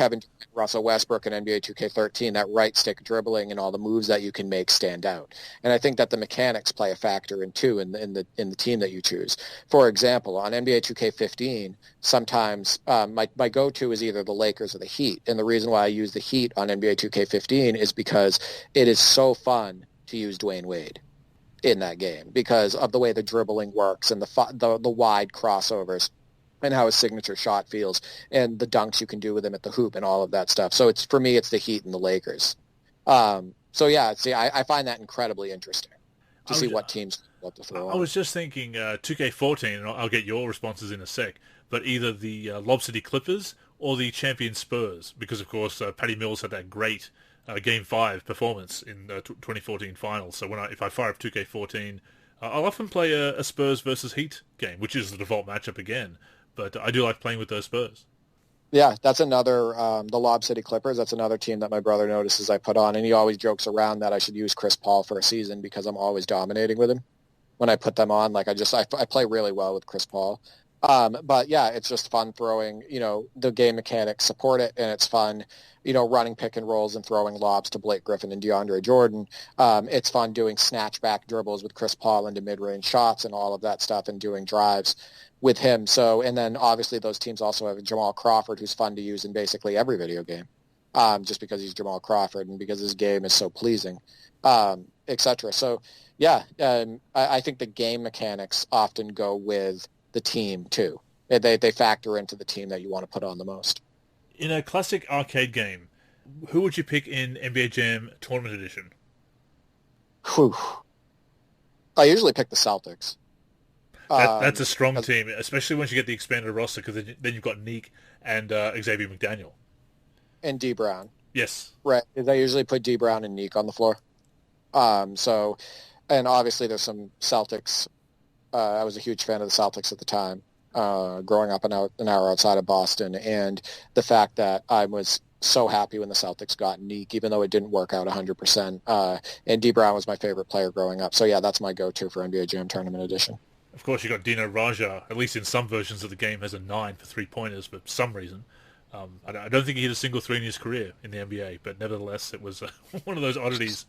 Russell Westbrook in NBA 2K13, that right stick dribbling and all the moves that you can make stand out. And I think that the mechanics play a factor in the team that you choose. For example, on NBA 2K15, sometimes my go-to is either the Lakers or the Heat. And the reason why I use the Heat on NBA 2K15 is because it is so fun to use Dwayne Wade in that game because of the way the dribbling works and the wide crossovers and how his signature shot feels and the dunks you can do with him at the hoop and all of that stuff. So for me, it's the Heat and the Lakers. So yeah, see, I find that incredibly interesting to see what teams want to throw on. I was just thinking 2K14, and I'll get your responses in a sec, but either the Lob City Clippers or the champion Spurs, because of course Patty Mills had that great Game 5 performance in the 2014 finals. So if I fire up 2K14, I'll often play a Spurs versus Heat game, which is the default matchup again. But I do like playing with those Spurs. Yeah, that's another, the Lob City Clippers, that's another team that my brother notices I put on, and he always jokes around that I should use Chris Paul for a season because I'm always dominating with him when I put them on. Like I play really well with Chris Paul. But yeah, it's just fun throwing, the game mechanics support it, and it's fun, running pick and rolls and throwing lobs to Blake Griffin and DeAndre Jordan. It's fun doing snatchback dribbles with Chris Paul into mid-range shots and all of that stuff and doing drives with him. So, and then obviously those teams also have Jamal Crawford, who's fun to use in basically every video game, just because he's Jamal Crawford and because his game is so pleasing, etc. So, yeah, I think the game mechanics often go with the team too. They factor into the team that you want to put on the most. In a classic arcade game, who would you pick in NBA Jam Tournament Edition? Whew. I usually pick the Celtics. That's a strong team, especially once you get the expanded roster, because then you've got Neek and Xavier McDaniel. And D. Brown. Yes. Right. They usually put D. Brown and Neek on the floor. And obviously there's some Celtics. I was a huge fan of the Celtics at the time, growing up an hour outside of Boston. And the fact that I was so happy when the Celtics got Neek, even though it didn't work out 100%. And D. Brown was my favorite player growing up. So, yeah, that's my go-to for NBA Jam Tournament Edition. Of course, you got Dino Raja, at least in some versions of the game, has a 9 for three-pointers for some reason. I don't think he hit a single three in his career in the NBA, but nevertheless, it was one of those oddities.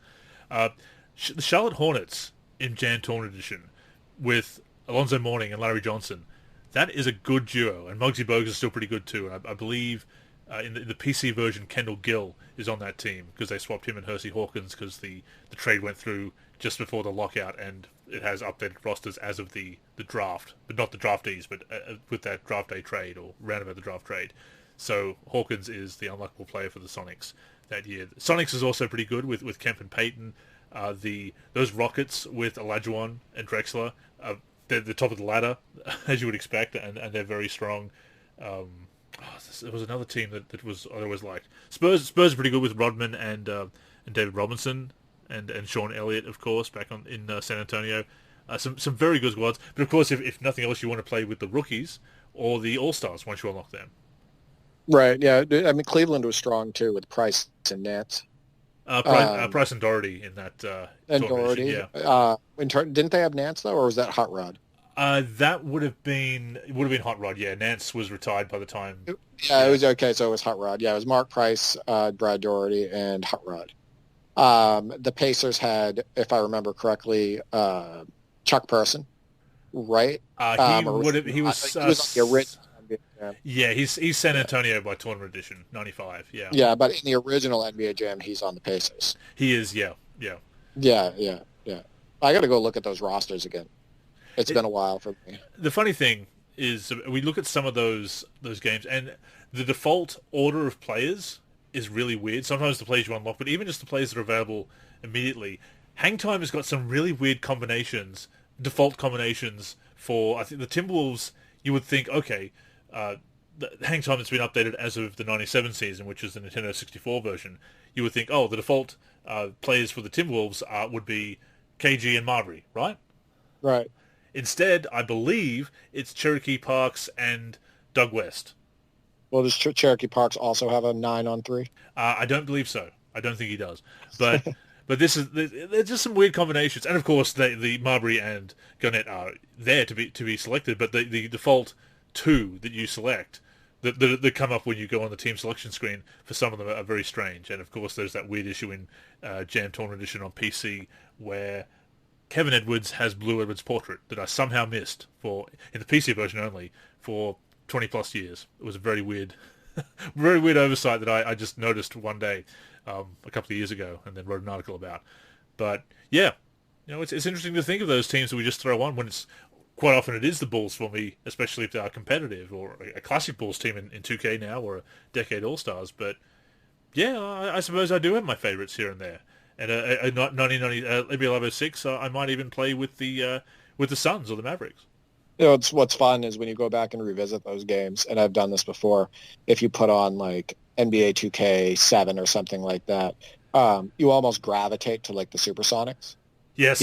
The Charlotte Hornets in Jan Tournament Edition with Alonzo Mourning and Larry Johnson, that is a good duo, and Muggsy Bogues is still pretty good too. And I believe in the PC version, Kendall Gill is on that team because they swapped him and Hersey Hawkins because the trade went through just before the lockout, and it has updated rosters as of the draft, but not the draftees, but with that draft day trade or roundabout the draft trade. So Hawkins is the unlockable player for the Sonics that year. Sonics is also pretty good with Kemp and Payton. Those Rockets with Olajuwon and Drexler are they're the top of the ladder, as you would expect, and they're very strong. There was another team that was I always liked. Spurs are pretty good with Rodman and David Robinson and Sean Elliott, of course, back in San Antonio. Some very good squads. But of course, if nothing else, you want to play with the rookies or the All-Stars once you unlock them. Right, yeah. I mean, Cleveland was strong, too, with Price and Nance. Price and Doherty in that and Doherty. Yeah. Didn't they have Nance, though, or was that Hot Rod? That would have been Hot Rod. Yeah, Nance was retired by the time. Yeah, it was okay. So it was Hot Rod. Yeah, it was Mark Price, Brad Doherty, and Hot Rod. The Pacers had, if I remember correctly, Chuck Person, right? He was the original. Yeah, he's San Antonio by tournament edition, 95. Yeah. Yeah, but in the original NBA Jam, he's on the Pacers. He is. Yeah. Yeah. I got to go look at those rosters again. It's been a while for me. The funny thing is, we look at some of those games, and the default order of players is really weird. Sometimes the players you unlock, but even just the players that are available immediately. Hang Time has got some really weird combinations, default combinations for, I think, the Timberwolves. You would think, okay, the Hang Time that's been updated as of the 97 season, which is the Nintendo 64 version. You would think, oh, the default players for the Timberwolves would be KG and Marbury, right? Right. Instead, I believe it's Cherokee Parks and Doug West. Well, does Cherokee Parks also have a 9-on-3? I don't believe so. I don't think he does. But there's just some weird combinations, and of course the Marbury and Garnett are there to be selected. But the default two that you select that come up when you go on the team selection screen, for some of them are very strange. And of course, there's that weird issue in Jam Tournament Edition on PC where Kevin Edwards has Blue Edwards' portrait that I somehow missed in the PC version only for 20 plus years. It was a very weird oversight that I just noticed one day a couple of years ago and then wrote an article about. But yeah, it's interesting to think of those teams that we just throw on when it's quite often it is the Bulls for me, especially if they are competitive, or a classic Bulls team in 2K now, or a Decade All-Stars. But yeah, I suppose I do have my favorites here and there. And a 1990 NBA Live 06, I might even play with the Suns or the Mavericks. What's fun is when you go back and revisit those games, and I've done this before, if you put on like NBA 2K7 or something like that, you almost gravitate to like the Supersonics. Yes,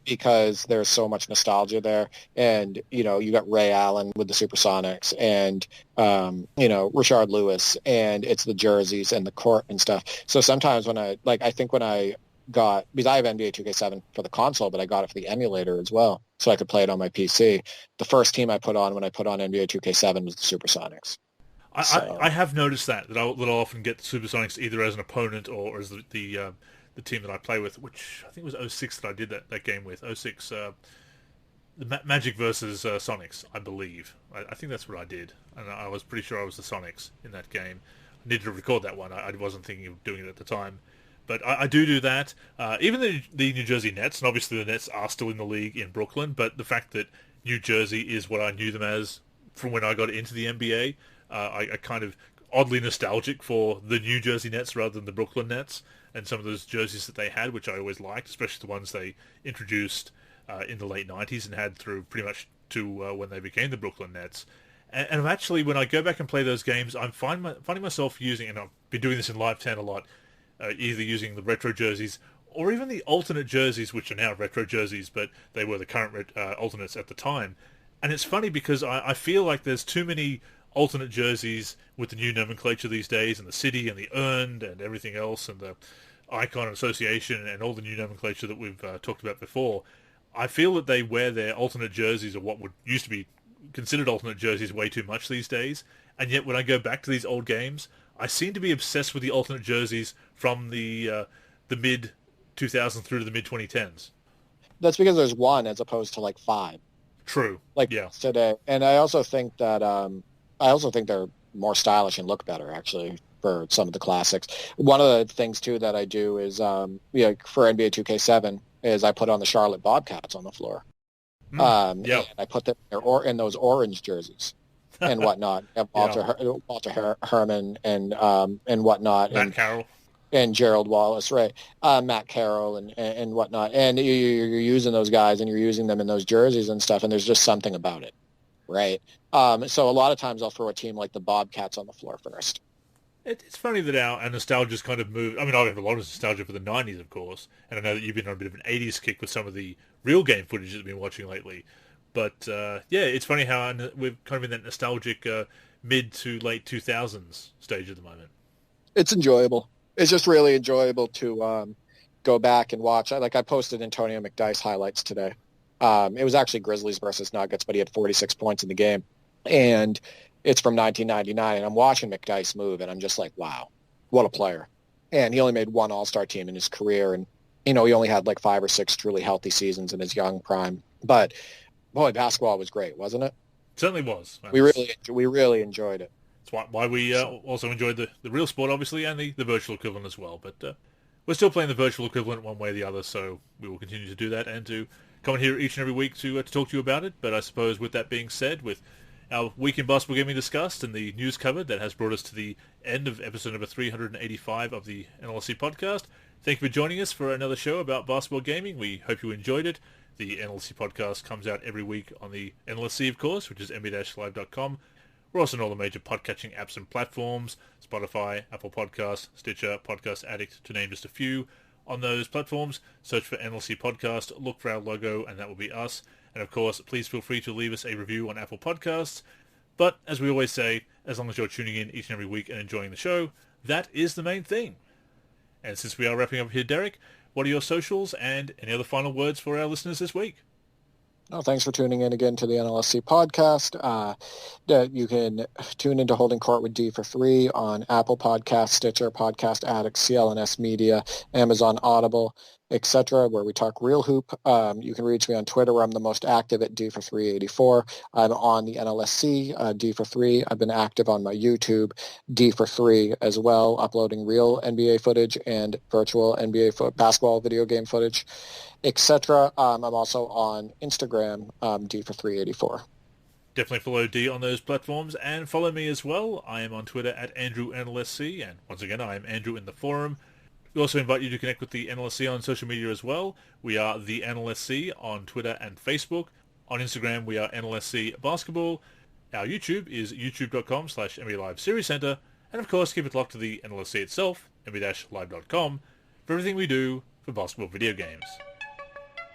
because there's so much nostalgia there, and you got Ray Allen with the Supersonics, and Rashard Lewis, and it's the jerseys and the court and stuff. So sometimes when I got, because I have NBA 2K7 for the console, but I got it for the emulator as well, so I could play it on my PC. The first team I put on when I put on NBA 2K7 was the Supersonics. I have noticed that I'll often get the Supersonics either as an opponent or as the team that I play with, which I think was 06 that I did that game with. 06, the Magic versus Sonics, I believe. I think that's what I did, and I was pretty sure I was the Sonics in that game. I needed to record that one. I wasn't thinking of doing it at the time. But I do that. Even the New Jersey Nets, and obviously the Nets are still in the league in Brooklyn, but the fact that New Jersey is what I knew them as from when I got into the NBA, I kind of oddly nostalgic for the New Jersey Nets rather than the Brooklyn Nets, and some of those jerseys that they had, which I always liked, especially the ones they introduced in the late 90s and had through pretty much to when they became the Brooklyn Nets. And actually, when I go back and play those games, I'm finding myself using, and I've been doing this in Live 10 a lot, either using the retro jerseys or even the alternate jerseys, which are now retro jerseys, but they were the current alternates at the time. And it's funny because I feel like there's too many alternate jerseys with the new nomenclature these days, and the city and the earned and everything else, and the icon association and all the new nomenclature that we've talked about before. I feel that they wear their alternate jerseys, or what would used to be considered alternate jerseys, way too much these days. And yet when I go back to these old games, I seem to be obsessed with the alternate jerseys from the mid 2000s through to the mid 2010s. That's because there's one as opposed to like five. True. Today. And I also think that they're more stylish and look better, actually, for some of the classics. One of the things too that I do is for NBA 2K7 is I put on the Charlotte Bobcats on the floor. And I put them in those orange jerseys and whatnot. Walter Herman and whatnot. Matt Carroll. and Gerald Wallace, right? Matt Carroll and whatnot. And you're using those guys and you're using them in those jerseys and stuff, and there's just something about it, right? So a lot of times I'll throw a team like the Bobcats on the floor first. It's funny that our nostalgia's kind of moved. I mean, I have a lot of nostalgia for the 90s, of course, and I know that you've been on a bit of an 80s kick with some of the real game footage that you've been watching lately. But, yeah, it's funny how we're kind of in that nostalgic mid to late 2000s stage at the moment. It's enjoyable. It's just really enjoyable to go back and watch. I posted Antonio McDyess highlights today. It was actually Grizzlies versus Nuggets, but he had 46 points in the game. And it's from 1999, and I'm watching McDyess move, and I'm just like, wow, what a player. And he only made one All-Star team in his career, and, he only had like 5 or 6 truly healthy seasons in his young prime. But, boy, basketball was great, wasn't it? Certainly was. We really enjoyed it. That's why we also enjoyed the real sport, obviously, and the virtual equivalent as well. But we're still playing the virtual equivalent one way or the other, so we will continue to do that and to come in here each and every week to talk to you about it. But I suppose with that being said, with our week in basketball gaming discussed and the news covered, that has brought us to the end of episode number 385 of the NLSC podcast. Thank you for joining us for another show about basketball gaming. We hope you enjoyed it. The NLSC podcast comes out every week on the NLSC, of course, which is nb-live.com. We're also on all the major podcatching apps and platforms, Spotify, Apple Podcasts, Stitcher, Podcast Addict, to name just a few. On those platforms, search for NLC Podcast, look for our logo, and that will be us. And of course, please feel free to leave us a review on Apple Podcasts. But as we always say, as long as you're tuning in each and every week and enjoying the show, that is the main thing. And since we are wrapping up here, Derek, what are your socials and any other final words for our listeners this week? Oh, thanks for tuning in again to the NLSC podcast. You can tune into Holding Court with D for Free on Apple Podcasts, Stitcher, Podcast Addict, CLNS Media, Amazon Audible, etc., where we talk real hoop. You can reach me on Twitter, where I'm the most active at D for 384. I'm on the NLSC, D for 3. I've been active on my YouTube, D for 3 as well, uploading real NBA footage and virtual NBA basketball video game footage, etc. I'm also on Instagram, D for 384. Definitely follow D on those platforms and follow me as well. I am on Twitter at AndrewNLSC, and once again, I am Andrew in the forum. We also invite you to connect with the NLSC on social media as well. We are the NLSC on Twitter and Facebook. On Instagram, we are NLSC Basketball. Our YouTube is youtube.com/NBA Live Series Center. And of course, keep it locked to the NLSC itself, nb-live.com, for everything we do for basketball video games.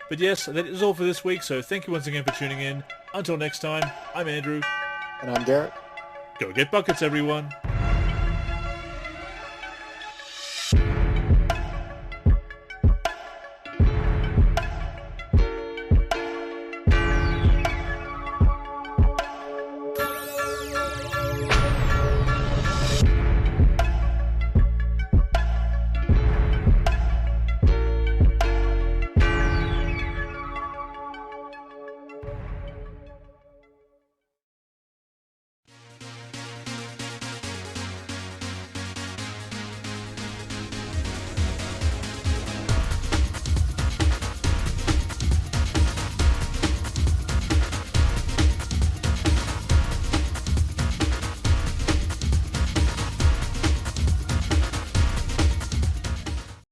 But yes, that is all for this week, so thank you once again for tuning in. Until next time, I'm Andrew. And I'm Derek. Go get buckets, everyone.